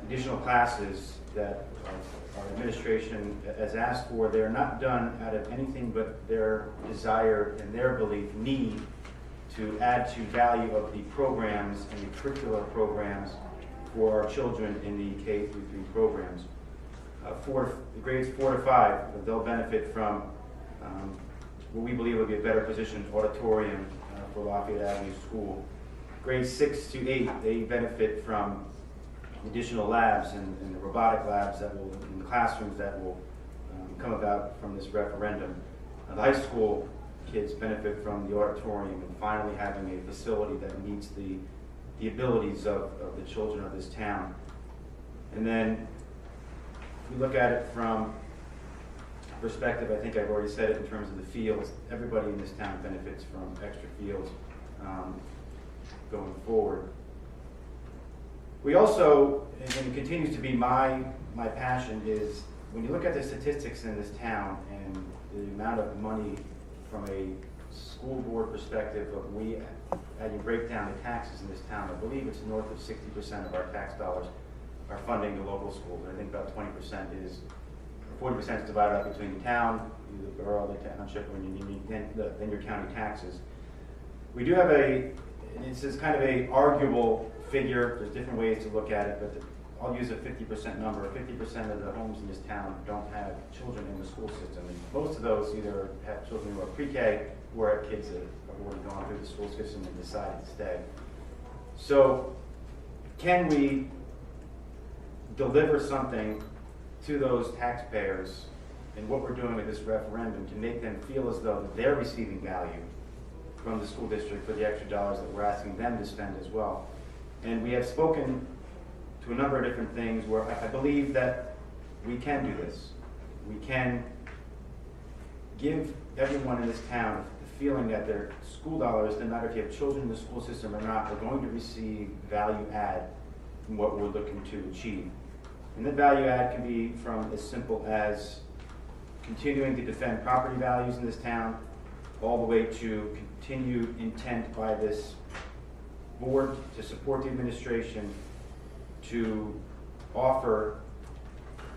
Additional classes that our administration has asked for, they're not done out of anything but their desire and their belief, need to add to value of the programs and the curricular programs for our children in the K through 3 programs. Grades 4 to 5, they'll benefit from what we believe will be a better positioned auditorium for Lafayette Avenue School. Grades 6 to 8, they benefit from additional labs and the robotic labs that will, in the classrooms that will come about from this referendum. The high school kids benefit from the auditorium and finally having a facility that meets the abilities of the children of this town. And then if we look at it from perspective, I think I've already said it in terms of the fields. Everybody in this town benefits from extra fields going forward. We also, and it continues to be my passion, is when you look at the statistics in this town and the amount of money from a school board perspective of how you break down the taxes in this town, I believe it's north of 60% of our tax dollars are funding the local schools. I think about 20% is, or 40% is divided up between the town, the borough, the township, then your county taxes. We do have this is kind of a arguable figure. There's different ways to look at it, but I'll use a 50% number. 50% of the homes in this town don't have children in the school system. And most of those either have children who are pre-K or have kids that have already gone through the school system and decided to stay. So can we deliver something to those taxpayers and what we're doing with this referendum to make them feel as though they're receiving value from the school district for the extra dollars that we're asking them to spend as well? And we have spoken to a number of different things where I believe that we can do this. We can give everyone in this town the feeling that their school dollars, no matter if you have children in the school system or not, are going to receive value add from what we're looking to achieve. And the value add can be from as simple as continuing to defend property values in this town, all the way to continued intent by this board to support the administration to offer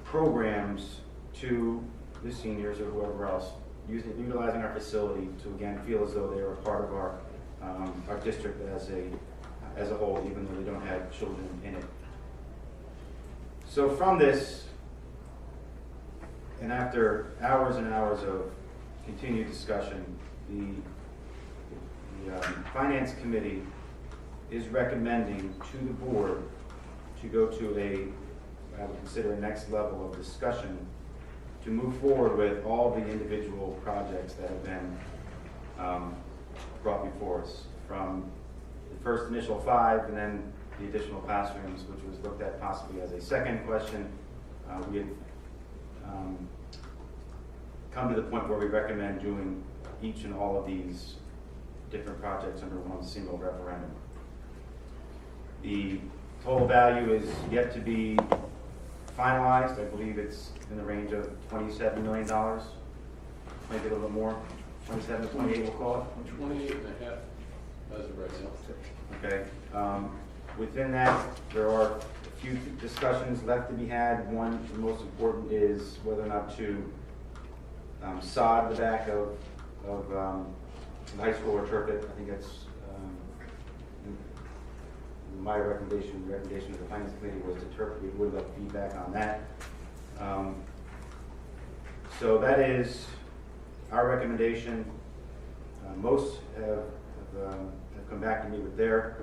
programs to the seniors or whoever else, utilizing our facility to again feel as though they are a part of our district as a whole, even though they don't have children in it. So from this, and after hours and hours of continued discussion, the Finance Committee is recommending to the board to go to I would consider a next level of discussion to move forward with all the individual projects that have been brought before us, from the first initial 5 and then the additional classrooms, which was looked at possibly as a second question. We had come to the point where we recommend doing each and all of these different projects under one single referendum. The total value is yet to be finalized. I believe it's in the range of $27 million, maybe a little bit more, 27, 28 we'll call it. 28 and a half as of right now. Okay. Within that, there are a few discussions left to be had. One, the most important, is whether or not to sod the back of the high school or turf it. I think that's my recommendation. The recommendation of the Finance Committee was to turf it. We would like feedback on that. So that is our recommendation. Most have come back to me with their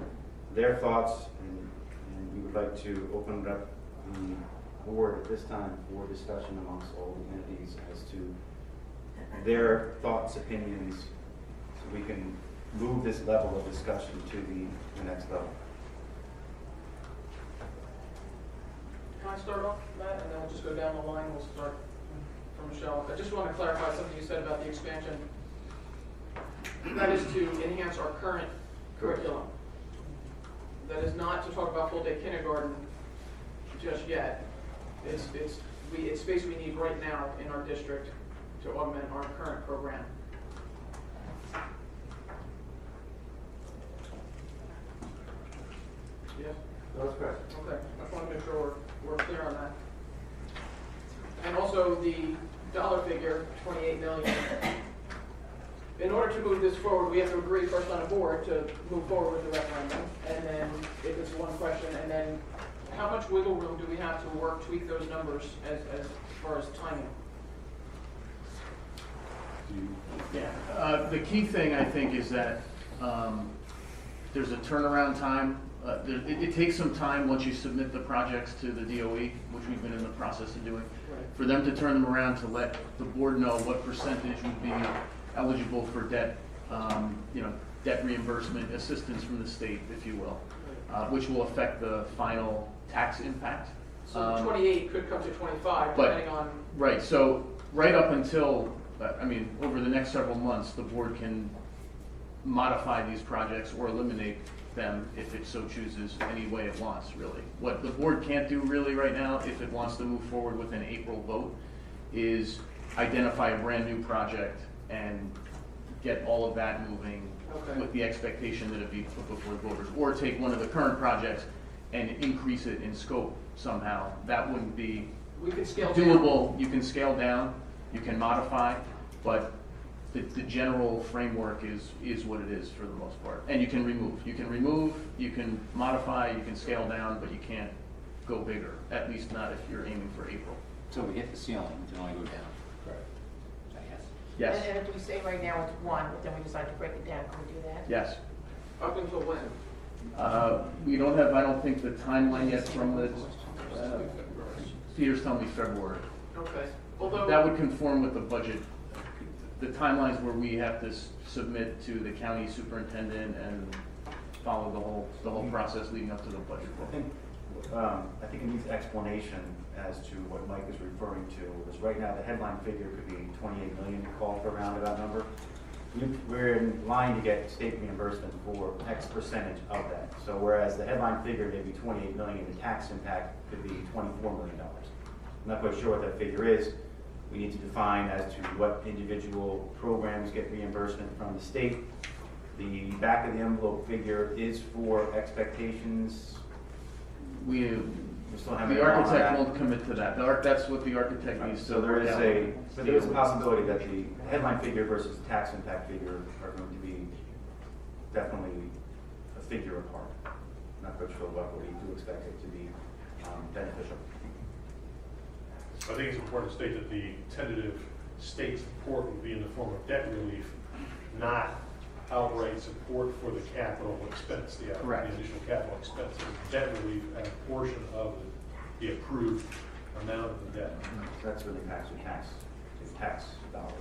thoughts, and we would like to open it up the board at this time for discussion amongst all the entities as to their thoughts, opinions, so we can move this level of discussion to the next level. Can I start off, Matt, and then we'll just go down the line. We'll start from Michelle. I just want to clarify something you said about the expansion. That is to enhance our current curriculum. That is not to talk about full-day kindergarten just yet. It's space we need right now in our district to augment our current program. Yes? That's correct. Okay, I just want to make sure we're clear on that. And also the dollar figure, 28 million. In order to move this forward, we have to agree first on a board to move forward with the referendum, and then if it's one question, and then how much wiggle room do we have to work, tweak those numbers as far as timing? Yeah, the key thing I think is that there's a turnaround time. It takes some time once you submit the projects to the DOE, which we've been in the process of doing, for them to turn them around to let the board know what percentage would be eligible for debt, debt reimbursement assistance from the state, if you will, which will affect the final tax impact. So 28 could come to 25, depending on... Right, so right up until, over the next several months, the board can modify these projects or eliminate them if it so chooses any way it wants, really. What the board can't do really right now, if it wants to move forward with an April vote, is identify a brand new project and get all of that moving with the expectation that it be put before the voters, or take one of the current projects and increase it in scope somehow. That wouldn't be doable. Down. You can scale down, you can modify, but the general framework is what it is for the most part. And you can remove, you can modify, you can scale down, but you can't go bigger, at least not if you're aiming for April. So we hit the ceiling, we can only go down. Correct. I guess. Yes. And if we say right now it's 1, but then we decide to break it down, can we do that? Yes. Up until when? We don't have, I don't think, the timeline yet from the, Peter's telling me February. Okay. Although That would conform with the budget, the timelines where we have to submit to the county superintendent and follow the whole process leading up to the budget vote. I think it needs explanation as to what Mike is referring to, because right now the headline figure could be 28 million, call for a roundabout number. We're in line to get state reimbursement for X percentage of that. So whereas the headline figure may be 28 million, the tax impact could be $24 million. I'm not quite sure what that figure is. We need to define as to what individual programs get reimbursement from the state. The back of the envelope figure is for expectations. The architect won't commit to that. That's what the architect needs to. So there is a possibility that the headline figure versus the tax impact figure are going to be definitely a figure apart. I'm not quite sure what we do expect it to be beneficial. I think it's important to state that the tentative state support will be in the form of debt relief, not outright support for the capital expense, the initial capital expense. It's debt relief and a portion of the approved amount of the debt. That's really tax dollars.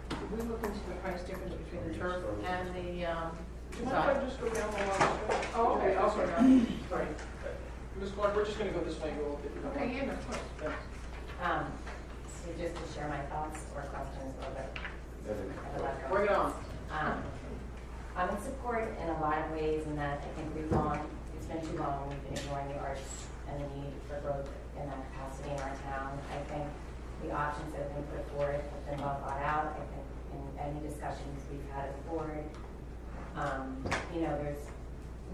Did we look into the price difference between the turf and the Do you mind if design? I just go down the line? Oh, okay, I'll go down. Sorry. Ms. Clark, we're just going to go this way. Okay, yeah, of course. Thanks. So just to share my thoughts or questions a little bit. Bring it on. I'm in support in a lot of ways in that I think it's been too long, we've been ignoring the arts and the need for growth in that capacity in our town. I think the options that have been put forward have been well thought out. I think in any discussions we've had as a board, there's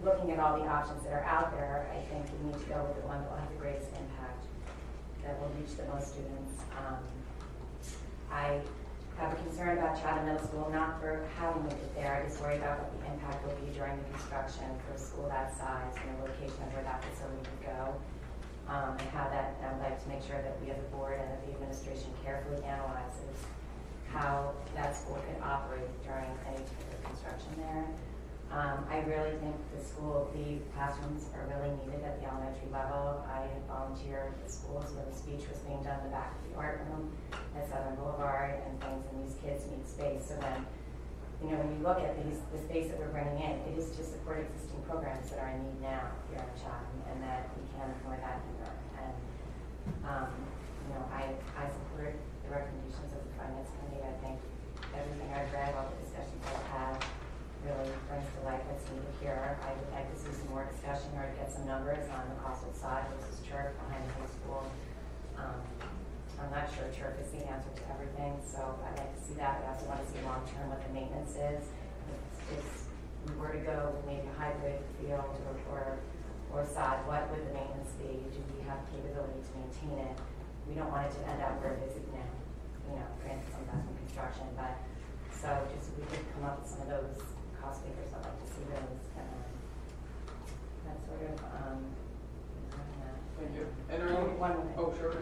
looking at all the options that are out there, I think we need to go with the one that will have the greatest impact, that will reach the most students. I have a concern about Chatham Middle School, not for having it there. I just worry about what the impact will be during the construction for a school that size and the location of where that facility would go. And how that, and I'd like to make sure that we as a board and that the administration carefully analyzes how that school could operate during any type of construction there. I really think the classrooms are really needed at the elementary level. I had volunteered at schools where the speech was being done in the back of the art room at Southern Boulevard and things, and these kids need space. So when you look at the space that we're bringing in, it is to support existing programs that are in need now here in Chatham, and that we can't ignore that either. And I support the the recommendations of the finance committee. I think everything I've read, all the discussions I've had, really brings to light what's needed here. I would like to see some more discussion or to get some numbers on the cost side versus turf behind the high school. I'm not sure turf is the answer to everything, so I'd like to see that. I also want to see long-term what the maintenance is. If we were to go with maybe a hybrid field or sod, what would the maintenance be? Do we have the capability to maintain it? We don't want it to end up where it is now. You know, granted some investment construction, but so just if we could come up with some of those cost figures, I'd like to see those. That sort of. Thank you. And are you, one minute. oh, sure.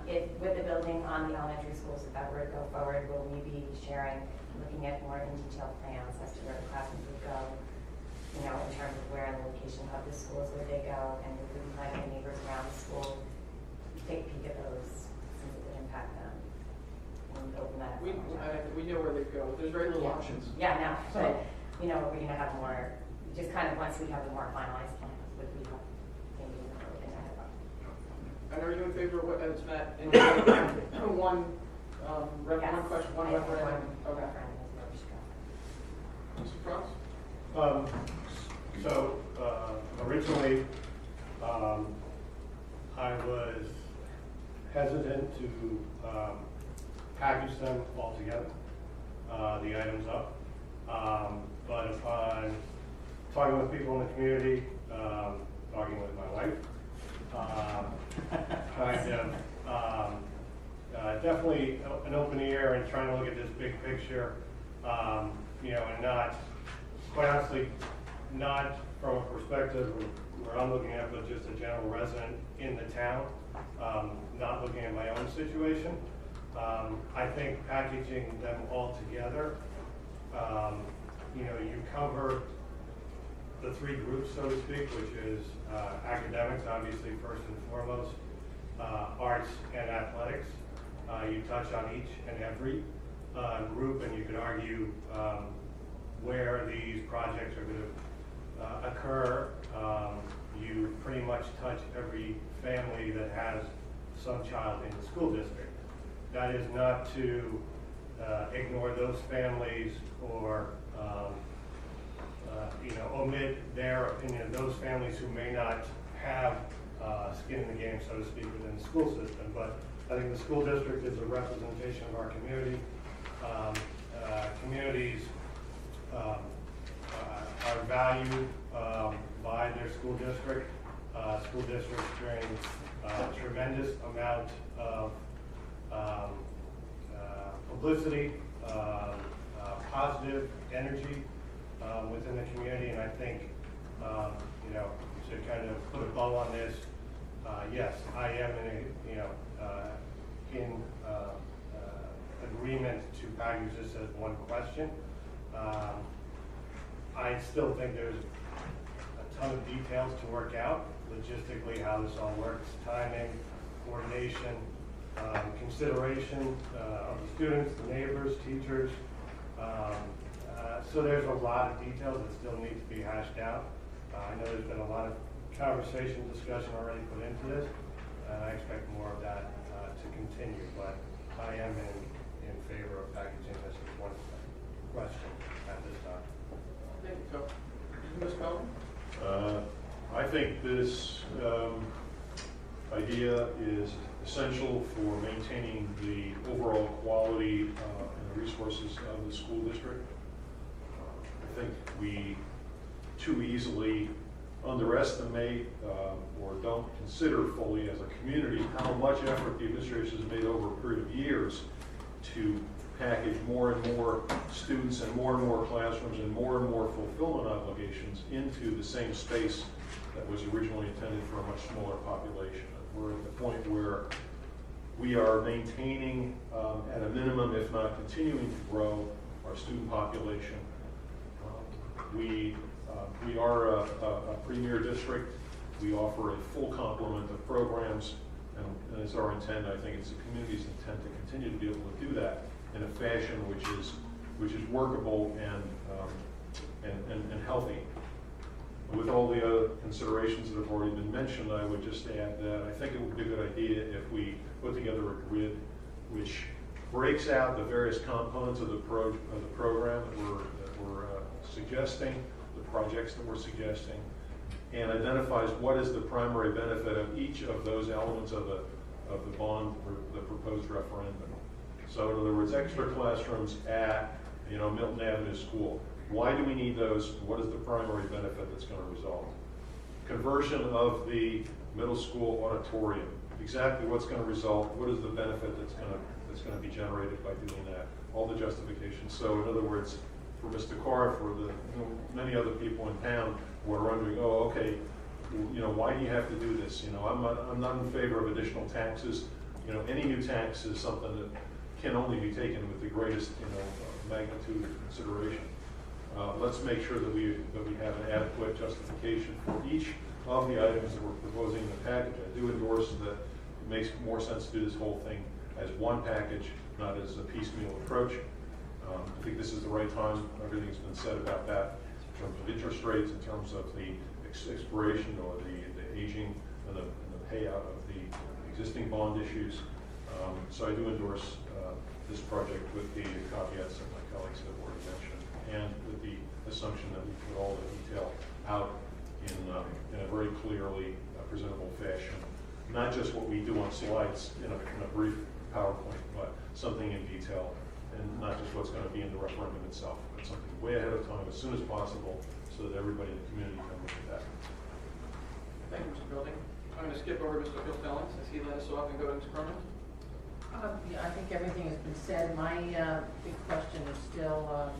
If with the building on the elementary schools, if that were to go forward, will we be sharing, looking at more in detail plans as to where the classrooms would go? You know, in terms of where the location of the schools would they go, and would we invite the neighbors around the school take a peek at those since it would impact them? And open that up. We know where they go. There's very little options. Yeah, no. So, But, you know, we're going to have more, just kind of once we have the more finalized plans, would we have maybe looking at it? and are you in favor of what has met in one question, one referendum? Okay. Mr. Cross? Originally, I was hesitant to package them all together, the items up. But upon talking with people in the community, talking with my wife, definitely an open ear and trying to look at this big picture, you know, and not, quite honestly, not from a perspective where I'm looking at, but just a general resident in the town, not looking at my own situation. I think packaging them all together, you know, you cover the three groups, so to speak, which is academics, obviously, first and foremost, arts and athletics. You touch on each and every group, and you could argue where these projects are going to occur. You pretty much touch every family that has some child in the school district. That is not to ignore those families or you know, omit their opinion. Those families who may not have skin in the game, so to speak, within the school system. But I think the school district is a representation of our community. Communities are valued by their school district. School districts bring a tremendous amount of publicity, positive energy within the community, and I think, you know, to kind of put a bow on this, yes, I am in agreement to package this as one question. I still think there's a ton of details to work out, logistically how this all works, timing, coordination, consideration of the students, the neighbors, teachers. So there's a lot of details that still need to be hashed out. I know there's been a lot of conversation, discussion already put into this, and I expect more of that to continue, but I am in favor of packaging this as one question at this time. Thank you. Ms. Bowden? I think this idea is essential for maintaining the overall quality and the resources of the school district. I think we too easily underestimate or don't consider fully as a community how much effort the administration has made over a period of years to package more and more students and more classrooms and more fulfillment obligations into the same space that was originally intended for a much smaller population. We're at the point where we are maintaining at a minimum, if not continuing to grow, our student population. We are a premier district. We offer a full complement of programs, and it's our intent, I think it's the community's intent to continue to be able to do that in a fashion which is workable and healthy. With all the other considerations that have already been mentioned, I would just add that I think it would be a good idea if we put together a grid which breaks out the various components of the program that we're suggesting, the projects that we're suggesting, and identifies what is the primary benefit of each of those elements of the bond or the proposed referendum. So in other words, extra classrooms at Milton Avenue School. Why do we need those? What is the primary benefit that's going to result? Conversion of the middle school auditorium. Exactly what's going to result? What is the benefit that's going to be generated by doing that? All the justifications. So in other words, for Mr. Carr, for the many other people in town who are wondering, oh, okay, why do you have to do this? I'm not in favor of additional taxes. Any new tax is something that can only be taken with the greatest magnitude of consideration. Let's make sure that we have an adequate justification for each of the items that we're proposing in the package. I do endorse that it makes more sense to do this whole thing as one package, not as a piecemeal approach. I think this is the right time. Everything's been said about that in terms of interest rates, in terms of the expiration or the aging and the payout of the existing bond issues. So I do endorse this project with the caveats that my colleagues have already mentioned, and with the assumption that we put all the detail out in a very clearly presentable fashion. Not just what we do on slides in a brief PowerPoint, but something in detail, and not just what's going to be in the referendum itself, but something way ahead of time as soon as possible so that everybody in the community can look at that. Thank you, Mr. Building. I'm going to skip over Mr. Phil since he led us off and go to Mr. Kerman. Yeah, I think everything has been said. My big question is still,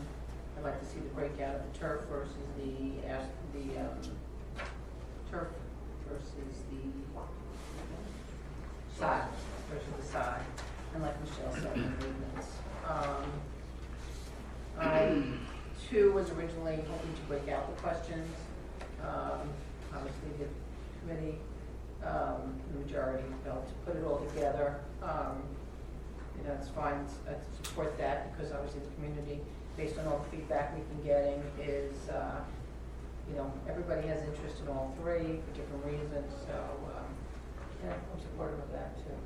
I'd like to see the breakout of the turf versus the turf versus the side, and like Michelle said, the movements. I too was originally hoping to break out the questions. Obviously, the committee, the majority felt to put it all together. It's fine. I support that because obviously the community, based on all the feedback we've been getting, is everybody has interest in all three for different reasons. So I'm supportive of that too.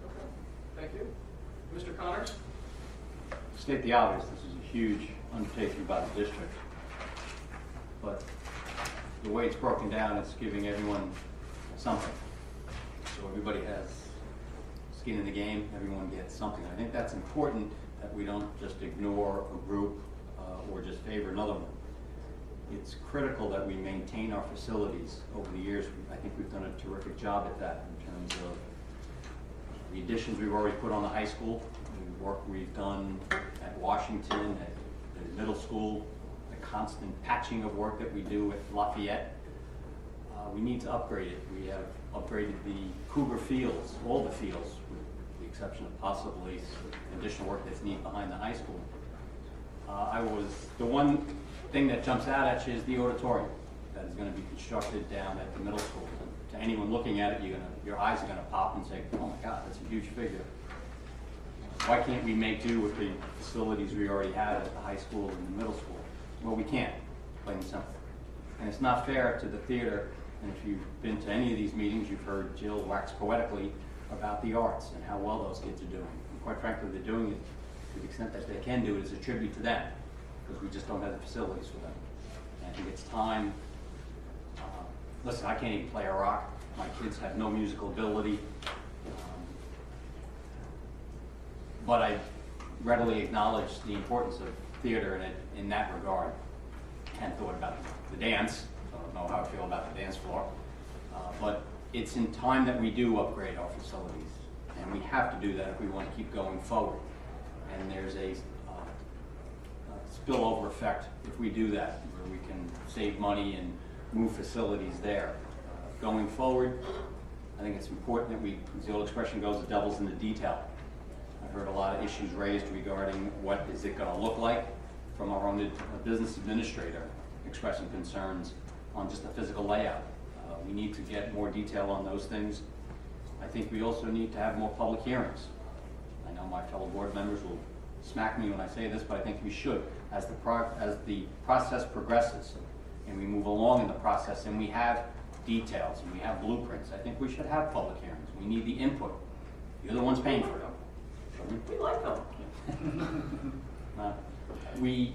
Okay. Thank you, Mr. Connors. State the obvious. This is a huge undertaking by the district, but the way it's broken down, it's giving everyone something. So everybody has skin in the game, everyone gets something. I think that's important, that we don't just ignore a group or just favor another one. It's critical that we maintain our facilities over the years. I think we've done a terrific job at that in terms of the additions we've already put on the high school, the work we've done at Washington, at the middle school, the constant patching of work that we do at Lafayette. We need to upgrade it. We have upgraded the Cougar fields, all the fields, with the exception of possibly additional work that's needed behind the high school. The one thing that jumps out at you is the auditorium that is going to be constructed down at the middle school. And to anyone looking at it, your eyes are going to pop and say, oh my God, that's a huge figure. Why can't we make do with the facilities we already have at the high school and the middle school? Well, we can't, plain and simple. And it's not fair to the theater. And if you've been to any of these meetings, you've heard Jill wax poetically about the arts and how well those kids are doing. And quite frankly, they're doing it to the extent that they can do it as a tribute to them, because we just don't have the facilities for them. And I think it's time. Listen, I can't even play a rock. My kids have no musical ability. But I readily acknowledge the importance of theater in that regard. I hadn't thought about the dance. I don't know how I feel about the dance floor. But it's in time that we do upgrade our facilities. And we have to do that if we want to keep going forward. And there's a spillover effect if we do that, where we can save money and move facilities there. Going forward, I think it's important that we, as the old expression goes, the devil's in the detail. I've heard a lot of issues raised regarding what is it going to look like from our own business administrator expressing concerns on just the physical layout. We need to get more detail on those things. I think we also need to have more public hearings. I know my fellow board members will smack me when I say this, but I think we should. As the process progresses and we move along in the process and we have details and we have blueprints, I think we should have public hearings. We need the input. You're the ones paying for them. children. We like them. We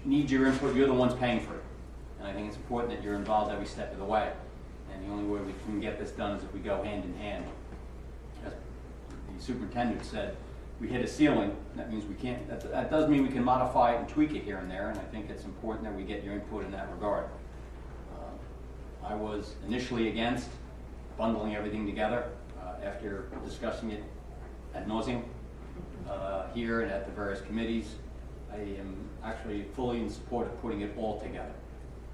need your input. You're the ones paying for it. And I think it's important that you're involved every step of the way. And the only way we can get this done is if we go hand in hand. As the superintendent said, we hit a ceiling. That means we can't, that does mean we can modify it and tweak it here and there. And I think it's important that we get your input in that regard. I was initially against bundling everything together after discussing it ad nauseum here and at the various committees. I am actually fully in support of putting it all together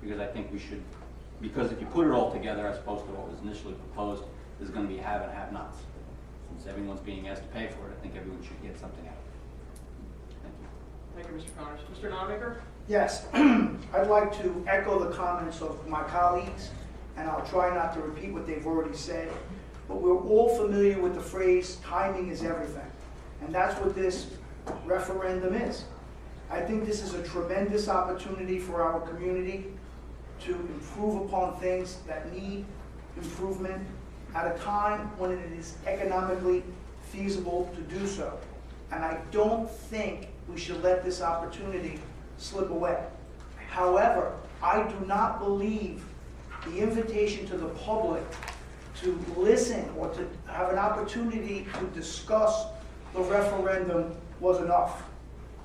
because I think we should, because if you put it all together as opposed to what was initially proposed, there's going to be have and have-nots. Since everyone's being asked to pay for it, I think everyone should get something out of it. Thank you. Thank you, Mr. Connors. Mr. Nonmaker? Yes, I'd like to echo the comments of my colleagues, and I'll try not to repeat what they've already said, but we're all familiar with the phrase, timing is everything. And that's what this referendum is. I think this is a tremendous opportunity for our community to improve upon things that need improvement at a time when it is economically feasible to do so. And I don't think we should let this opportunity slip away. However, I do not believe the invitation to the public to listen or to have an opportunity to discuss the referendum was enough.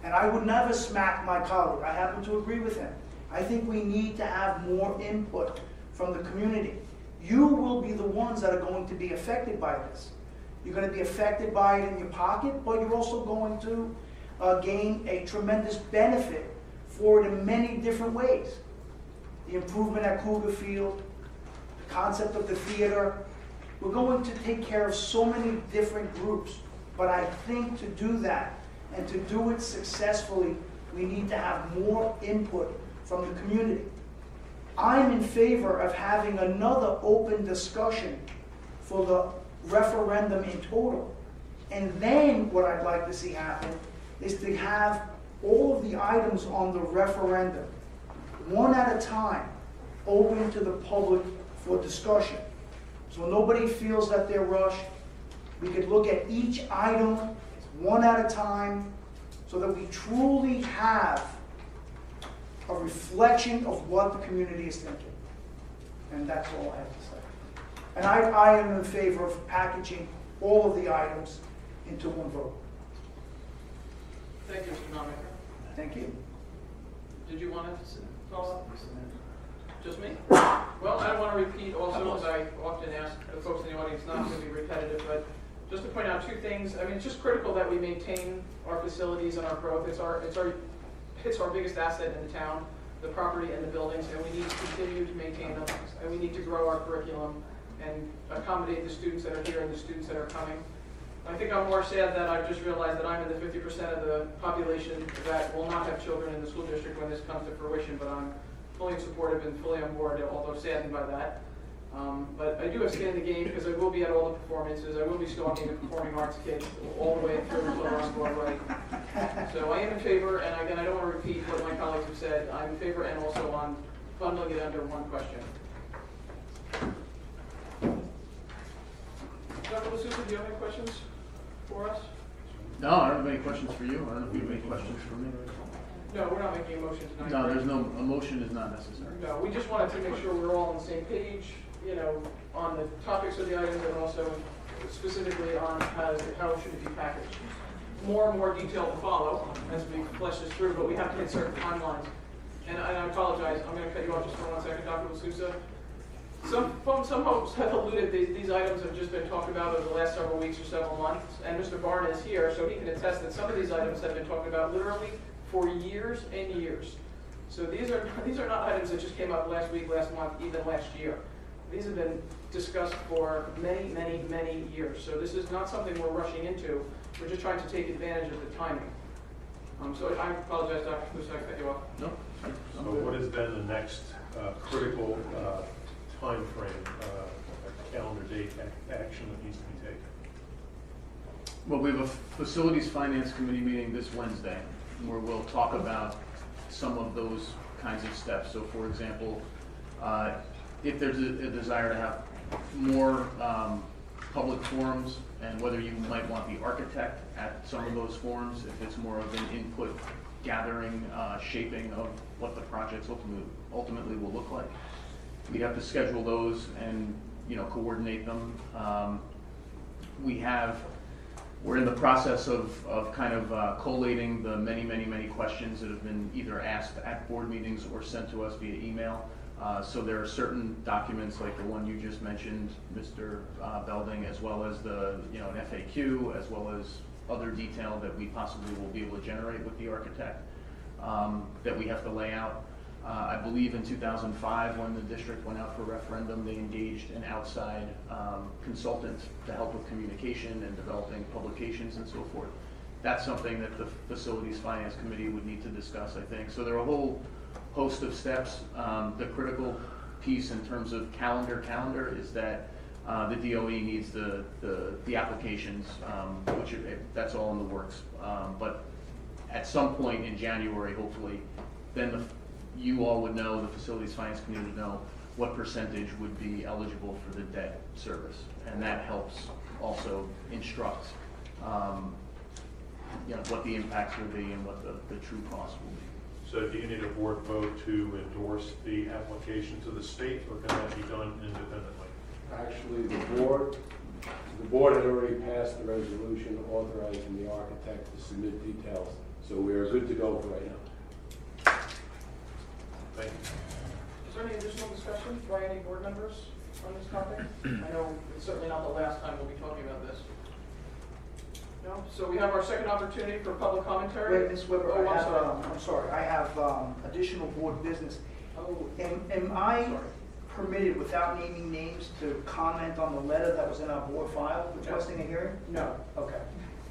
And I would never smack my colleague. I happen to agree with him. I think we need to have more input from the community. You will be the ones that are going to be affected by this. You're going to be affected by it in your pocket, but you're also going to gain a tremendous benefit for it in many different ways. The improvement at Cougar Field, the concept of the theater. We're going to take care of so many different groups, but I think to do that and to do it successfully, we need to have more input from the community. I'm in favor of having another open discussion for the referendum in total. And then what I'd like to see happen is to have all of the items on the referendum, one at a time, open to the public for discussion. So nobody feels that they're rushed. We could look at each item one at a time so that we truly have a reflection of what the community is thinking. And that's all I have to say. And I am in favor of packaging all of the items into one vote. Thank you, Mr. Nonmaker. Thank you. Did you want to follow up? Just me? Well, I don't want to repeat also, as I often ask the folks in the audience, not to be repetitive, but just to point out two things. I mean, it's just critical that we maintain our facilities and our growth. It's our biggest asset in the town, the property and the buildings, and we need to continue to maintain them. And we need to grow our curriculum and accommodate the students that are here and the students that are coming. I think I'm more sad that I've just realized that I'm in the 50% of the population that will not have children in the school district when this comes to fruition, but I'm fully supportive and fully on board, although saddened by that. But I do have skin in the game because I will be at all the performances. I will be stalking the performing arts kids all the way through until they're on Broadway. So I am in favor, and again, I don't want to repeat what my colleagues have said. I'm in favor and also on bundling it under one question. Dr. LaSusa, do you have any questions for us? No, I don't have any questions for you. I don't know if you have any questions for me. No, we're not making a motion tonight. No, there's no, a motion is not necessary. No, we just wanted to make sure we're all on the same page, you know, on the topics of the items and also specifically on how should it be packaged. More and more detail to follow as we flesh this through, but we have to hit certain timelines. And I apologize, I'm going to cut you off just for 1 second, Dr. LaSusa. Some folks have alluded these items have just been talked about over the last several weeks or several months, and Mr. Barn is here, so he can attest that some of these items have been talked about literally for years and years. So these are not items that just came up last week, last month, even last year. These have been discussed for many, many, many years. So this is not something we're rushing into. We're just trying to take advantage of the timing. So I apologize, Dr. LaSusa, I cut you off. No. So what is then the next critical time frame, calendar date action that needs to be taken? Well, we have a Facilities Finance Committee meeting this Wednesday where we'll talk about some of those kinds of steps. So for example, if there's a desire to have more public forums and whether you might want the architect at some of those forums, if it's more of an input gathering, shaping of what the projects ultimately will look like. We'd have to schedule those and, coordinate them. We're in the process of kind of collating the many questions that have been either asked at board meetings or sent to us via email. So there are certain documents like the one you just mentioned, Mr. Belding, as well as an FAQ, as well as other detail that we possibly will be able to generate with the architect that we have to lay out. I believe in 2005, when the district went out for referendum, they engaged an outside consultant to help with communication and developing publications and so forth. That's something that the Facilities Finance Committee would need to discuss, I think. So there are a whole host of steps. The critical piece in terms of calendar is that the DOE needs the applications, which that's all in the works. But at some point in January, hopefully, then you all would know, the Facilities Finance Committee would know what percentage would be eligible for the debt service. And that helps also instruct what the impacts will be and what the true cost will be. So do you need a board vote to endorse the application to the state, or can that be done independently? Actually, the board had already passed the resolution authorizing the architect to submit details, so we are good to go for right now. Thank you. Is there any additional discussion by any board members on this topic? I know it's certainly not the last time we'll be talking about this. No? So we have our second opportunity for public commentary. Wait, Ms. Weber, Oh, I have, sorry. I'm sorry, I have additional board business. Oh, Am I sorry. permitted, without naming names, to comment on the letter that was in our board file requesting a hearing? No. Okay.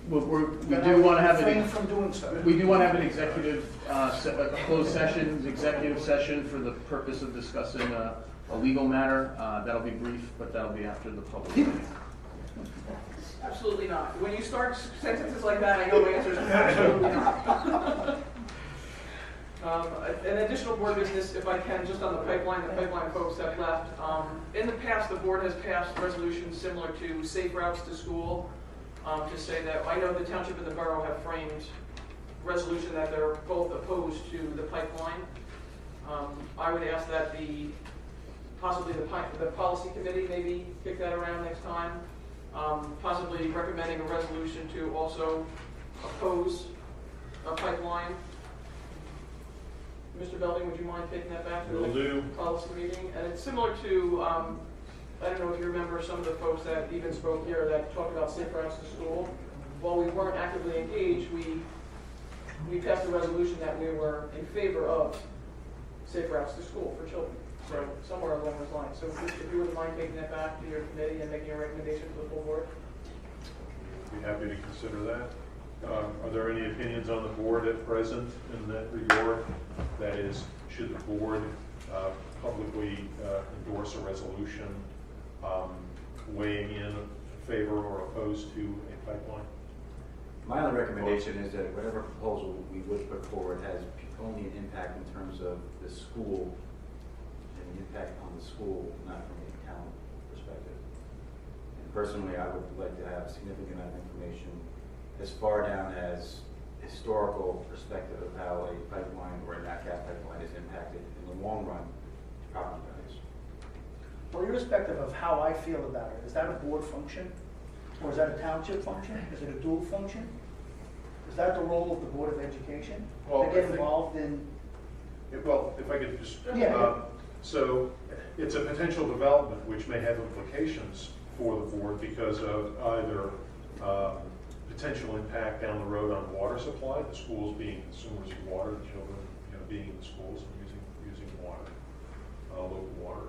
We Then do I want to have refrain an from doing so. We do want to have an executive, a closed session, executive session for the purpose of discussing a legal matter. That'll be brief, but that'll be after the public meeting. Absolutely not. When you start sentences like that, I know my answer is absolutely not. An additional board business, if I can, just on the pipeline folks have left. In the past, the board has passed resolutions similar to safe routes to school, to say that, I know the township and the borough have framed resolution that they're both opposed to the pipeline. I would ask that possibly the policy committee maybe kick that around next time. Possibly recommending a resolution to also oppose a pipeline. Mr. Belding, would you mind taking that back to Will the do. policy meeting? And it's similar to, I don't know if you remember some of the folks that even spoke here that talked about safe routes to school. While we weren't actively engaged, we passed a resolution that we were in favor of safe routes to school for children. So somewhere along those lines. So if you wouldn't mind taking that back to your committee and making a recommendation to the full board. Be happy to consider that. Are there any opinions on the board at present in that regard? That is, should the board publicly endorse a resolution weighing in favor or opposed to a pipeline? My only recommendation is that whatever proposal we would put forward has only an impact in terms of the school and the impact on the school, not from a town perspective. And personally, I would like to have a significant amount of information as far down as historical perspective of how a pipeline or a nat gas pipeline is impacted in the long run to property values. Well, irrespective of how I feel about it, is that a board function? Or is that a township function? Is it a dual function? Is that the role of the Board of Education? Well, To get involved in? Well, if I could just, Yeah. so it's a potential development which may have implications for the board because of either potential impact down the road on water supply, the schools being consumers of water, the children being in the schools and using water, local water.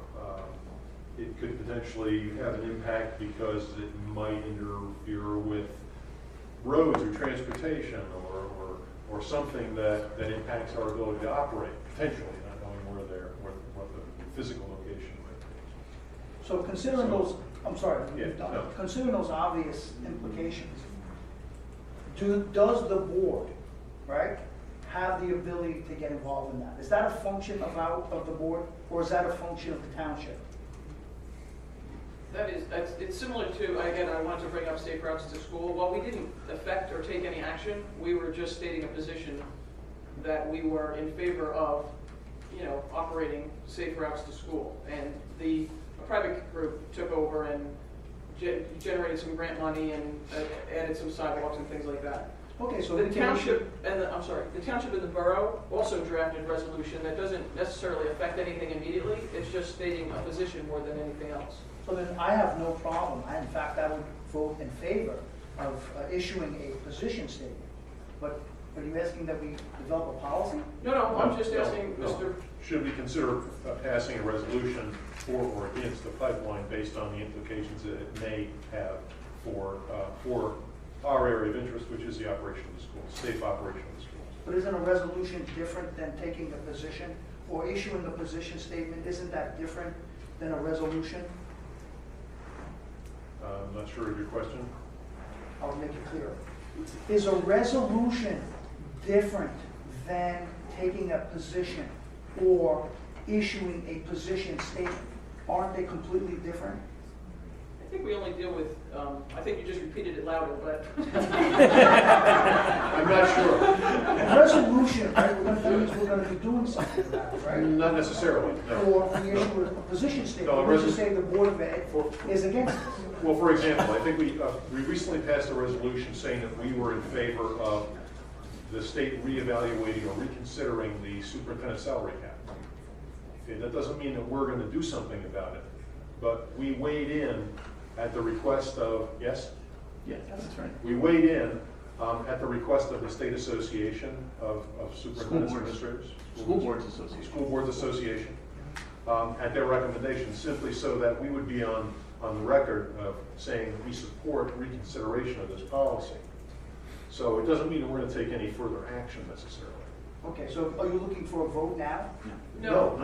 It could potentially have an impact because it might interfere with roads or transportation or something that impacts our ability to operate, potentially, not knowing what the physical location might be. So considering those, I'm sorry, Yeah, no. considering those obvious implications, does the board, right, have the ability to get involved in that? Is that a function of the board, or is that a function of the township? It's similar to, again, I wanted to bring up safe routes to school. While we didn't affect or take any action, we were just stating a position that we were in favor of, operating safe routes to school. And a private group took over and generated some grant money and added some sidewalks and things like that. Okay, so The township and the township and the borough also drafted resolution that doesn't necessarily affect anything immediately. It's just stating a position more than anything else. So then I have no problem. In fact, I would vote in favor of issuing a position statement. But are you asking that we develop a policy? No, I'm just asking, No. Mr. Should we consider passing a resolution for or against the pipeline based on the implications that it may have for our area of interest, which is the operation of the schools, safe operation of the schools? But isn't a resolution different than taking a position or issuing a position statement? Isn't that different than a resolution? I'm not sure of your question. I'll make it clear. Is a resolution different than taking a position or issuing a position statement? Aren't they completely different? I think we only deal with, I think you just repeated it louder, but. I'm not sure. Resolution, right, that means we're going to be doing something about it, right? Not necessarily, no. Or we issue a position No, statement, which is say the Board of Ed is against it. Well, for example, I think we recently passed a resolution saying that we were in favor of the state reevaluating or reconsidering the superintendent's salary cap. Okay, that doesn't mean that we're going to do something about it, but we weighed in at the request of, yes? Yeah, that's right. We weighed in at the request of the State Association of Superintendents and Administrators. School Boards Association. School Boards Association, at their recommendation, simply so that we would be on the record of saying we support reconsideration of this policy. So it doesn't mean that we're going to take any further action necessarily. Okay, so are you looking for a vote now? No.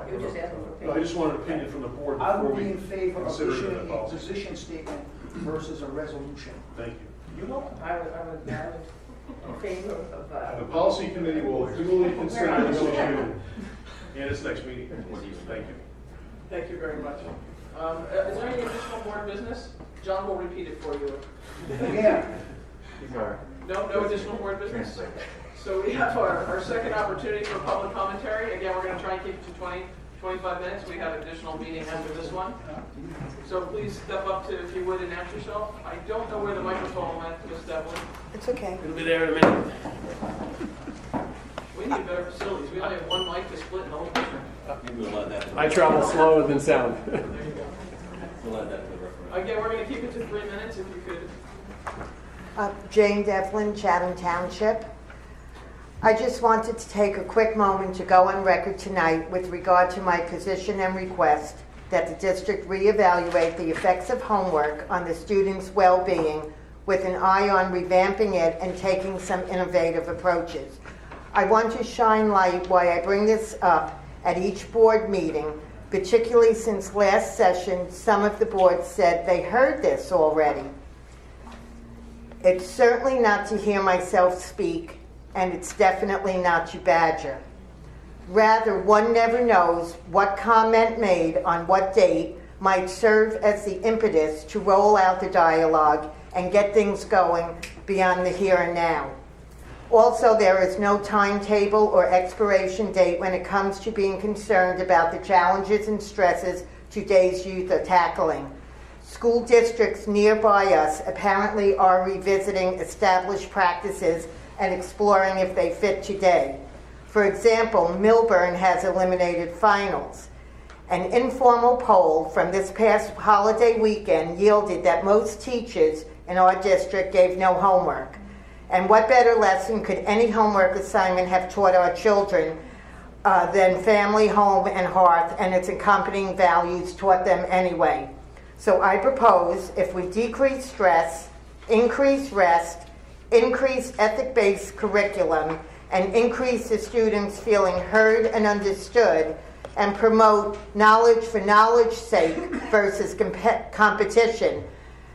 You're just asking for No, I opinion. just wanted an opinion from the board I before would be we in favor of consider it in issuing the a policy. position statement versus a resolution. Thank you. You're welcome. I would in favor of, The policy committee will duly consider this issue in its next meeting. Thank you. Thank you very much. Is there any additional board business? John will repeat it for you. Yeah. No additional board business? So we have our second opportunity for public commentary. Again, we're going to try and keep it to 25 minutes. We have an additional meeting after this one. So please step up to, if you would, announce yourself. I don't know where the microphone went, Ms. Devlin. It's okay. It'll be there in a minute. We need better facilities. We only have one mic to split in the whole district. Maybe we'll let that. I travel slower than sound. There you go. We'll let that to the referendum. Again, we're going to keep it to 3 minutes if you could. Jane Devlin, Chatham Township. I just wanted to take a quick moment to go on record tonight with regard to my position and request that the district reevaluate the effects of homework on the students' well-being with an eye on revamping it and taking some innovative approaches. I want to shine light why I bring this up at each board meeting, particularly since last session some of the boards said they heard this already. It's certainly not to hear myself speak, and it's definitely not to badger. Rather, one never knows what comment made on what date might serve as the impetus to roll out the dialogue and get things going beyond the here and now. Also, there is no timetable or expiration date when it comes to being concerned about the challenges and stresses today's youth are tackling. School districts nearby us apparently are revisiting established practices and exploring if they fit today. For example, Milburn has eliminated finals. An informal poll from this past holiday weekend yielded that most teachers in our district gave no homework. And what better lesson could any homework assignment have taught our children than family, home, and hearth, and its accompanying values taught them anyway? So I propose if we decrease stress, increase rest, increase ethic-based curriculum, and increase the students feeling heard and understood, and promote knowledge for knowledge's sake versus competition,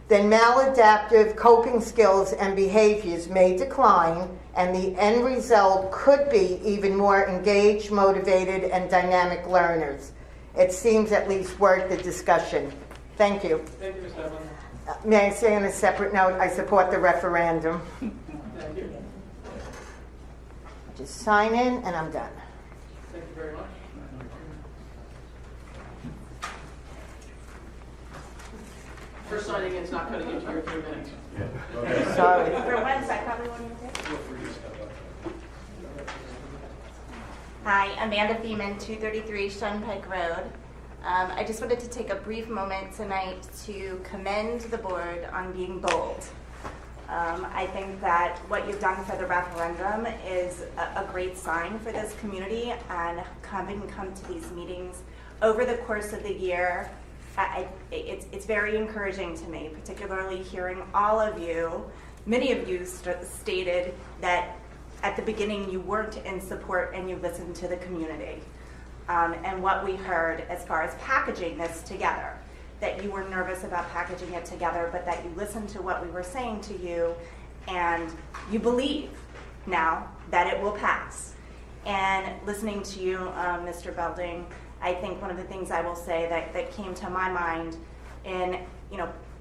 then maladaptive coping skills and behaviors may decline, and the end result could be even more engaged, motivated, and dynamic learners. It seems at least worth the discussion. Thank you. Thank you, Ms. Devlin. May I say on a separate note, I support the referendum. Thank you. Just sign in and I'm done. Thank you very much. For signing in, it's not cutting into your 3 minutes. Sorry. For once, I probably won't even take it. Hi, Amanda Thiemann, 233 Shunpike Road. I just wanted to take a brief moment tonight to commend the board on being bold. I think that what you've done for the referendum is a great sign for this community, and having come to these meetings over the course of the year, it's very encouraging to me, particularly hearing all of you, many of you stated that at the beginning you weren't in support and you listened to the community. And what we heard as far as packaging this together, that you were nervous about packaging it together, but that you listened to what we were saying to you, and you believe now that it will pass. And listening to you, Mr. Belding, I think one of the things I will say that came to my mind in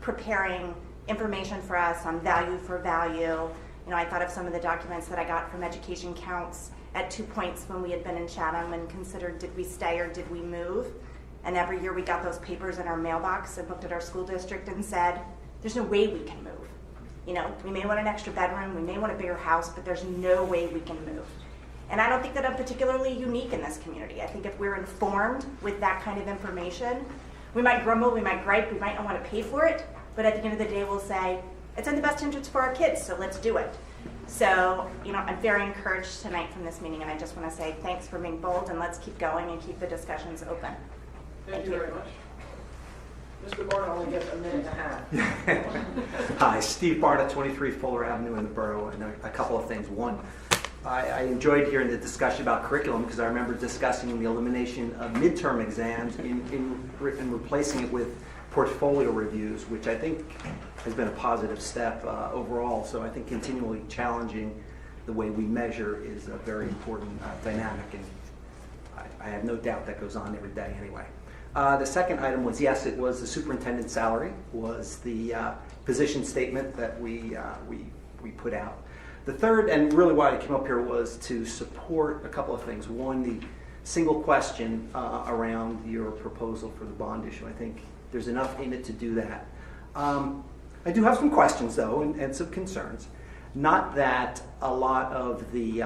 preparing information for us on value for value, I thought of some of the documents that I got from Education Counts at 2 points when we had been in Chatham and considered, did we stay or did we move? And every year we got those papers in our mailbox and looked at our school district and said, there's no way we can move. We may want an extra bedroom, we may want a bigger house, but there's no way we can move. And I don't think that I'm particularly unique in this community. I think if we're informed with that kind of information, we might grumble, we might gripe, we might not want to pay for it, but at the end of the day we'll say, it's in the best interest for our kids, so let's do it. So, I'm very encouraged tonight from this meeting, and I just want to say thanks for being bold, and let's keep going and keep the discussions open. Thank you very much. Mr. Barnett only gets a minute and a half. Hi, Steve Barnett, 23 Fuller Avenue in the borough, and a couple of things. One, I enjoyed hearing the discussion about curriculum because I remember discussing the elimination of midterm exams and replacing it with portfolio reviews, which I think has been a positive step overall. So I think continually challenging the way we measure is a very important dynamic, and I have no doubt that goes on every day anyway. The second item was, yes, it was the superintendent's salary, was the position statement that we put out. The third, and really why I came up here, was to support a couple of things. One, the single question around your proposal for the bond issue. I think there's enough in it to do that. I do have some questions, though, and some concerns. Not that a lot of the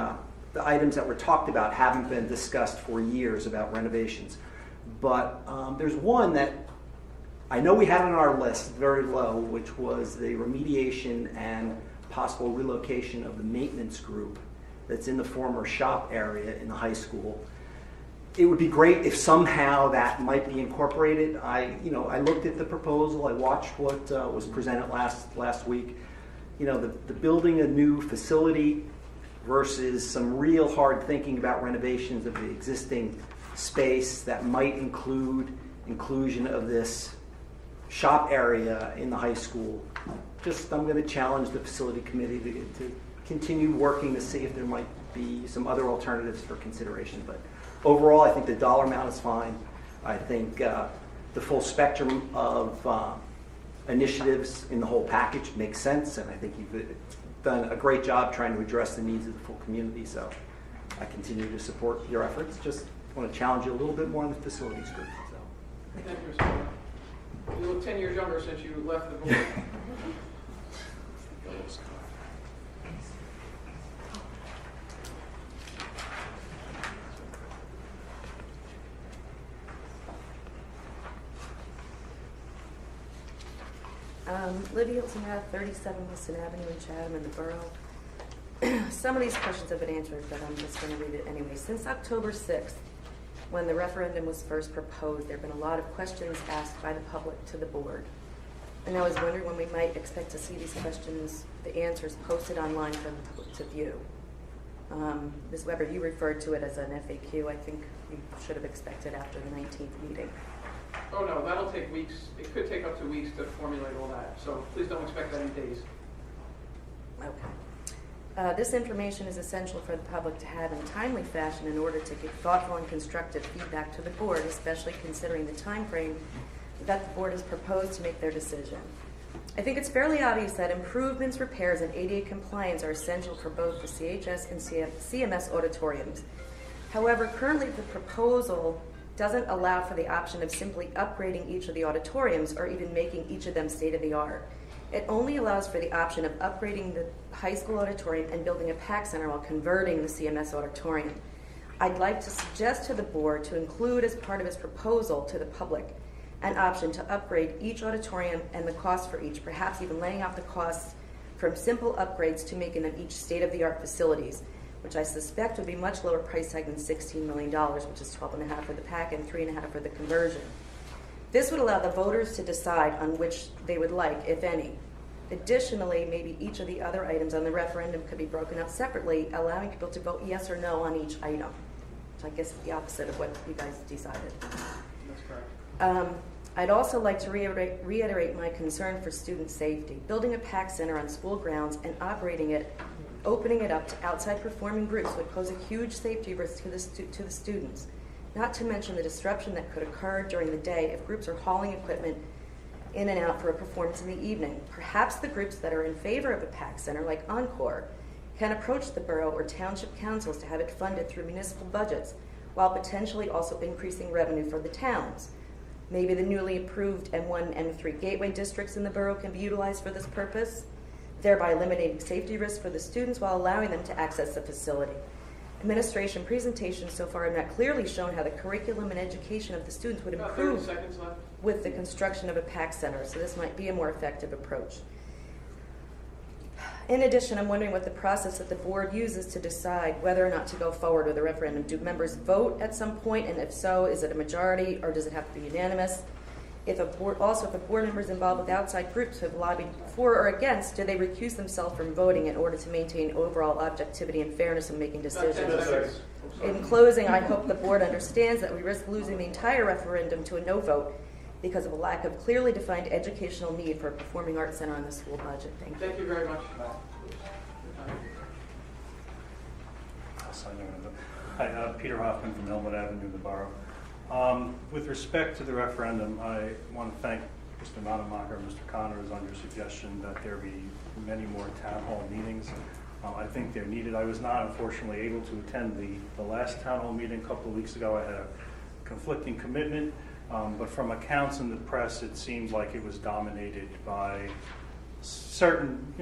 items that were talked about haven't been discussed for years about renovations, but there's one that I know we had on our list, very low, which was the remediation and possible relocation of the maintenance group that's in the former shop area in the high school. It would be great if somehow that might be incorporated. I looked at the proposal. I watched what was presented last week. The building a new facility versus some real hard thinking about renovations of the existing space that might include inclusion of this shop area in the high school. I'm going to challenge the facility committee to continue working to see if there might be some other alternatives for consideration. But overall, I think the dollar amount is fine. I think the full spectrum of initiatives in the whole package makes sense, and I think you've done a great job trying to address the needs of the full community. So I continue to support your efforts. Just want to challenge you a little bit more on the facilities group. So. Thank you, Mr. Barnett. You look 10 years younger since you left the board. Lydia Hilton, 37 Wilson Avenue in Chatham in the borough. Some of these questions have been answered, but I'm just going to read it anyway. Since October 6th, when the referendum was first proposed, there have been a lot of questions asked by the public to the board. And I was wondering when we might expect to see these questions, the answers posted online for the public to view. Ms. Weber, you referred to it as an FAQ. I think you should have expected after the 19th meeting. Oh no, that'll take weeks. It could take up to weeks to formulate all that. So please don't expect that in days. Okay. This information is essential for the public to have in a timely fashion in order to give thoughtful and constructive feedback to the board, especially considering the time frame that the board has proposed to make their decision. I think it's fairly obvious that improvements, repairs, and ADA compliance are essential for both the CHS and CMS auditoriums. However, currently the proposal doesn't allow for the option of simply upgrading each of the auditoriums or even making each of them state-of-the-art. It only allows for the option of upgrading the high school auditorium and building a PAC center while converting the CMS auditorium. I'd like to suggest to the board to include as part of its proposal to the public an option to upgrade each auditorium and the cost for each, perhaps even laying out the costs from simple upgrades to making them each state-of-the-art facilities, which I suspect would be much lower price tag than $16 million, which is $12.5 for the PAC and $3.5 for the conversion. This would allow the voters to decide on which they would like, if any. Additionally, maybe each of the other items on the referendum could be broken out separately, allowing people to vote yes or no on each item, which I guess is the opposite of what you guys decided. That's correct. I'd also like to reiterate my concern for student safety. Building a PAC center on school grounds and operating it, opening it up to outside performing groups would pose a huge safety risk to the students, not to mention the disruption that could occur during the day if groups are hauling equipment in and out for a performance in the evening. Perhaps the groups that are in favor of a PAC center, like Encore, can approach the borough or township councils to have it funded through municipal budgets, while potentially also increasing revenue for the towns. Maybe the newly approved M1 and M3 gateway districts in the borough can be utilized for this purpose, thereby eliminating safety risks for the students while allowing them to access the facility. Administration presentations so far have not clearly shown how the curriculum and education of the students would improve with the construction of a PAC center, so this might be a more effective approach. In addition, I'm wondering what the process that the board uses to decide whether or not to go forward with a referendum. Do members vote at some point, and if so, is it a majority or does it have to be unanimous? If a board members involved with outside groups who have lobbied for or against, do they recuse themselves from voting in order to maintain overall objectivity and fairness in making decisions? In closing, I hope the board understands that we risk losing the entire referendum to a no vote because of a lack of clearly defined educational need for a performing arts center on the school budget. Thank you. Thank you very much. Hi, Peter Hoffman from Elmwood Avenue, the borough. With respect to the referendum, I want to thank Mr. Nonamacher and Mr. Connors on your suggestion that there be many more town hall meetings. I think they're needed. I was not, unfortunately, able to attend the last town hall meeting a couple of weeks ago. I had a conflicting commitment, but from accounts in the press, it seemed like it was dominated by certain,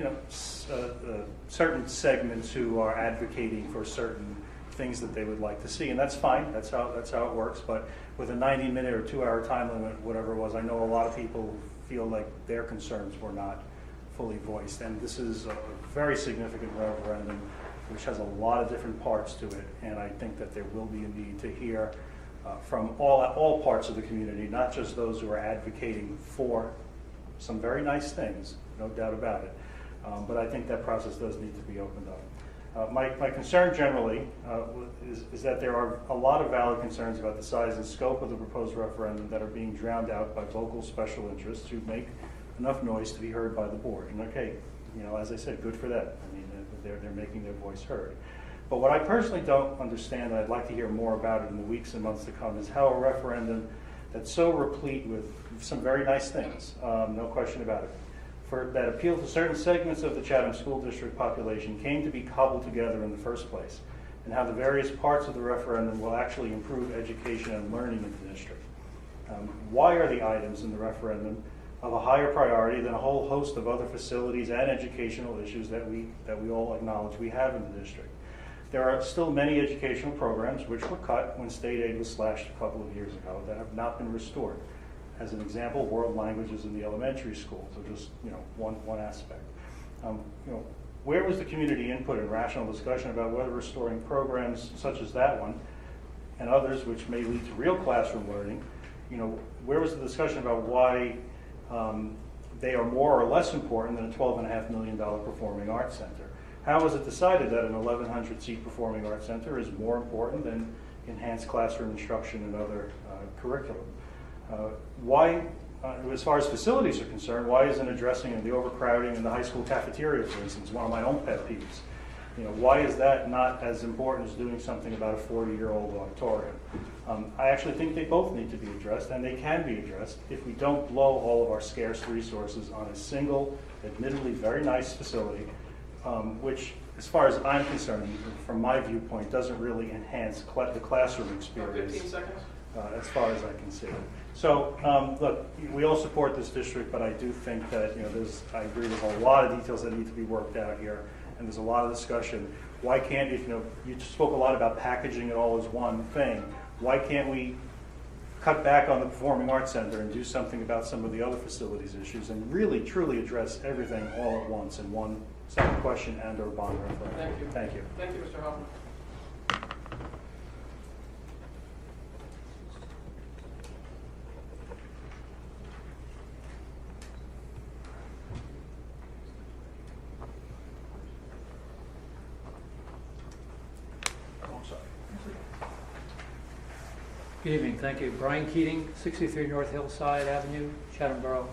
certain segments who are advocating for certain things that they would like to see, and that's fine. That's how it works. But with a 90-minute or 2-hour time limit, whatever it was, I know a lot of people feel like their concerns were not fully voiced. And this is a very significant referendum, which has a lot of different parts to it. And I think that there will be a need to hear from all parts of the community, not just those who are advocating for some very nice things, no doubt about it. But I think that process does need to be opened up. My concern generally is that there are a lot of valid concerns about the size and scope of the proposed referendum that are being drowned out by local special interests who make enough noise to be heard by the board. And okay, as I said, good for them. I mean, they're making their voice heard. But what I personally don't understand, and I'd like to hear more about it in the weeks and months to come, is how a referendum that's so replete with some very nice things, no question about it, that appeal to certain segments of the Chatham School District population came to be cobbled together in the first place, and how the various parts of the referendum will actually improve education and learning in the district. Why are the items in the referendum of a higher priority than a whole host of other facilities and educational issues that we all acknowledge we have in the district? There are still many educational programs which were cut when state aid was slashed a couple of years ago that have not been restored. As an example, world languages in the elementary school, so just one aspect. Where was the community input and rational discussion about whether restoring programs such as that one and others which may lead to real classroom learning, where was the discussion about why they are more or less important than a $12.5 million performing arts center? How was it decided that an 1,100-seat performing arts center is more important than enhanced classroom instruction and other curriculum? Why, as far as facilities are concerned, why isn't addressing the overcrowding in the high school cafeteria, for instance, one of my own pet peeves? Why is that not as important as doing something about a 40-year-old auditorium? I actually think they both need to be addressed, and they can be addressed if we don't blow all of our scarce resources on a single, admittedly very nice facility, which, as far as I'm concerned, from my viewpoint, doesn't really enhance the classroom experience. 15 seconds. As far as I can see. So, look, we all support this district, but I do think that, I agree there's a lot of details that need to be worked out here, and there's a lot of discussion. Why can't, you spoke a lot about packaging it all as one thing. Why can't we cut back on the Performing Arts Center and do something about some of the other facilities issues and really, truly address everything all at once in one second question and or bond referendum? Thank you. Thank you. Thank you, Mr. Hoffman. Good evening, thank you. Brian Keating, 63 North Hillside Avenue, Chatham Borough.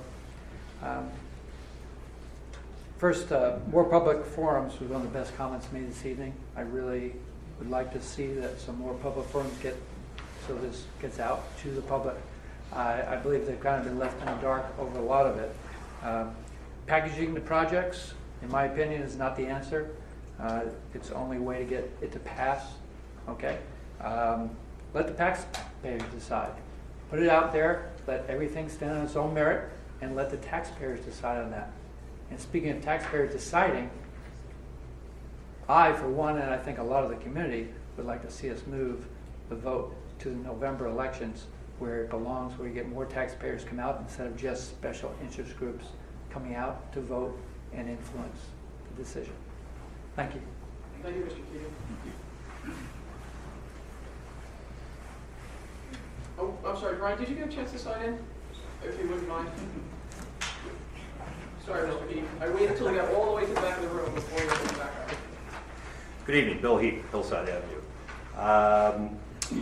First, more public forums was one of the best comments made this evening. I really would like to see that some more public forums so this gets out to the public. I believe they've kind of been left in the dark over a lot of it. Packaging the projects, in my opinion, is not the answer. It's the only way to get it to pass, okay? Let the taxpayers decide. Put it out there, let everything stand on its own merit, and let the taxpayers decide on that. And speaking of taxpayers deciding, I, for one, and I think a lot of the community, would like to see us move the vote to the November elections where it belongs, where you get more taxpayers come out instead of just special interest groups coming out to vote and influence the decision. Thank you. Thank you, Mr. Keating. Oh, I'm sorry, Brian, did you get a chance to sign in? If you wouldn't mind. Sorry, Mr. Heath. I waited until we got all the way to the back of the room before you went back out. Good evening, Bill Heath, Hillside Avenue.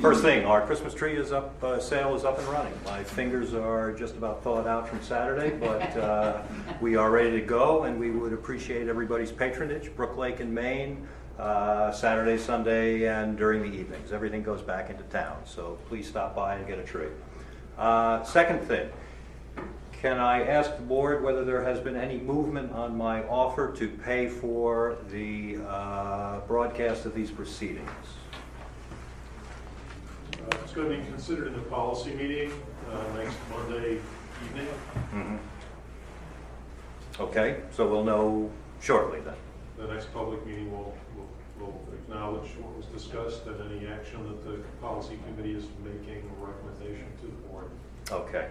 First thing, our Christmas tree is up, sale is up and running. My fingers are just about thawed out from Saturday, but we are ready to go, and we would appreciate everybody's patronage. Brook Lake in Maine, Saturday, Sunday, and during the evenings. Everything goes back into town, so please stop by and get a tree. Second thing, can I ask the board whether there has been any movement on my offer to pay for the broadcast of these proceedings? It's going to be considered in the policy meeting next Monday evening. Mm-hmm. Okay, so we'll know shortly then. The next public meeting will acknowledge what was discussed and any action that the policy committee is making a recommendation to the board. Okay.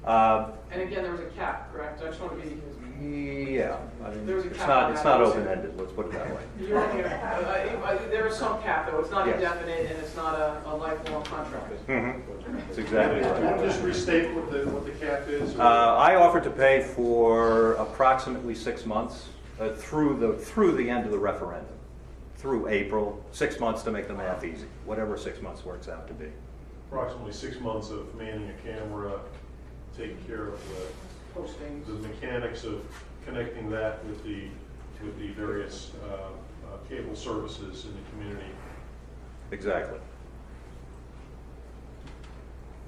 And again, there was a cap, correct? I just want to be... Yeah, I mean, There was a it's cap not open-ended, let's put it that way. There is some cap, though. It's not Yes. indefinite, and it's not a lifelong contract. Mm-hmm. That's exactly right. Can you just restate what the cap is? I offered to pay for approximately 6 months through the end of the referendum, through April, 6 months to make the math easy, whatever 6 months works out to be. Approximately 6 months of manning a camera, taking care of the mechanics of connecting that with the various cable services in the community. Exactly.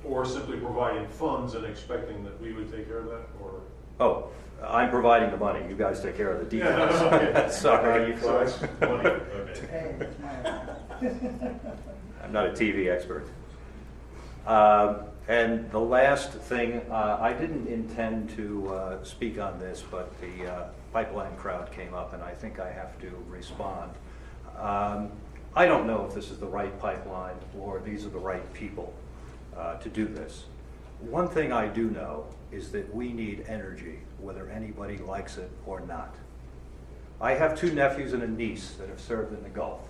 Or simply providing funds and expecting that we would take care of that, or? Oh, I'm providing the money, you guys take care of the details. Yeah, okay. Sorry. So it's money, okay. I'm not a TV expert. And the last thing, I didn't intend to speak on this, but the pipeline crowd came up, and I think I have to respond. I don't know if this is the right pipeline or these are the right people to do this. One thing I do know is that we need energy, whether anybody likes it or not. I have 2 nephews and a niece that have served in the Gulf.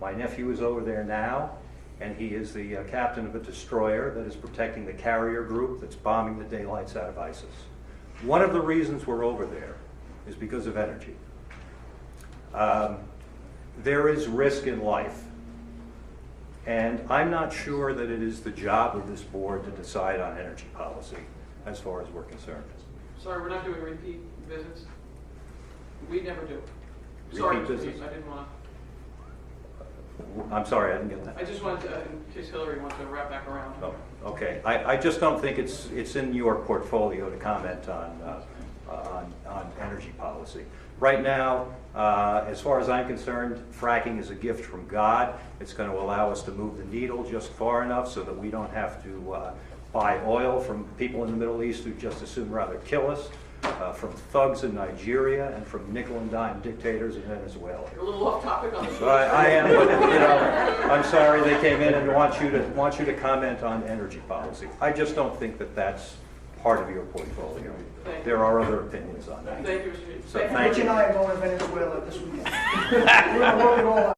My nephew is over there now, and he is the captain of a destroyer that is protecting the carrier group that's bombing the daylights out of ISIS. One of the reasons we're over there is because of energy. There is risk in life, and I'm not sure that it is the job of this board to decide on energy policy as far as we're concerned. Sorry, we're not doing repeat visits. We never do. Repeat Sorry, Mr. visits? Keating, I didn't want to... I'm sorry, I didn't get that. I just wanted to, in case Hillary wants to wrap back around. Oh, okay. I just don't think it's in your portfolio to comment on energy policy. Right now, as far as I'm concerned, fracking is a gift from God. It's going to allow us to move the needle just far enough so that we don't have to buy oil from people in the Middle East who just as soon rather kill us, from thugs in Nigeria, and from nickel and dime dictators in Venezuela. You're a little off topic on this. So I am, but you know, I'm sorry they came in and want you to comment on energy policy. I just don't think that that's part of your portfolio. There are other opinions on that. Thank you, Mr. Chief. So Rich thank you. and I are going to Venezuela this weekend. We're going to work it all out.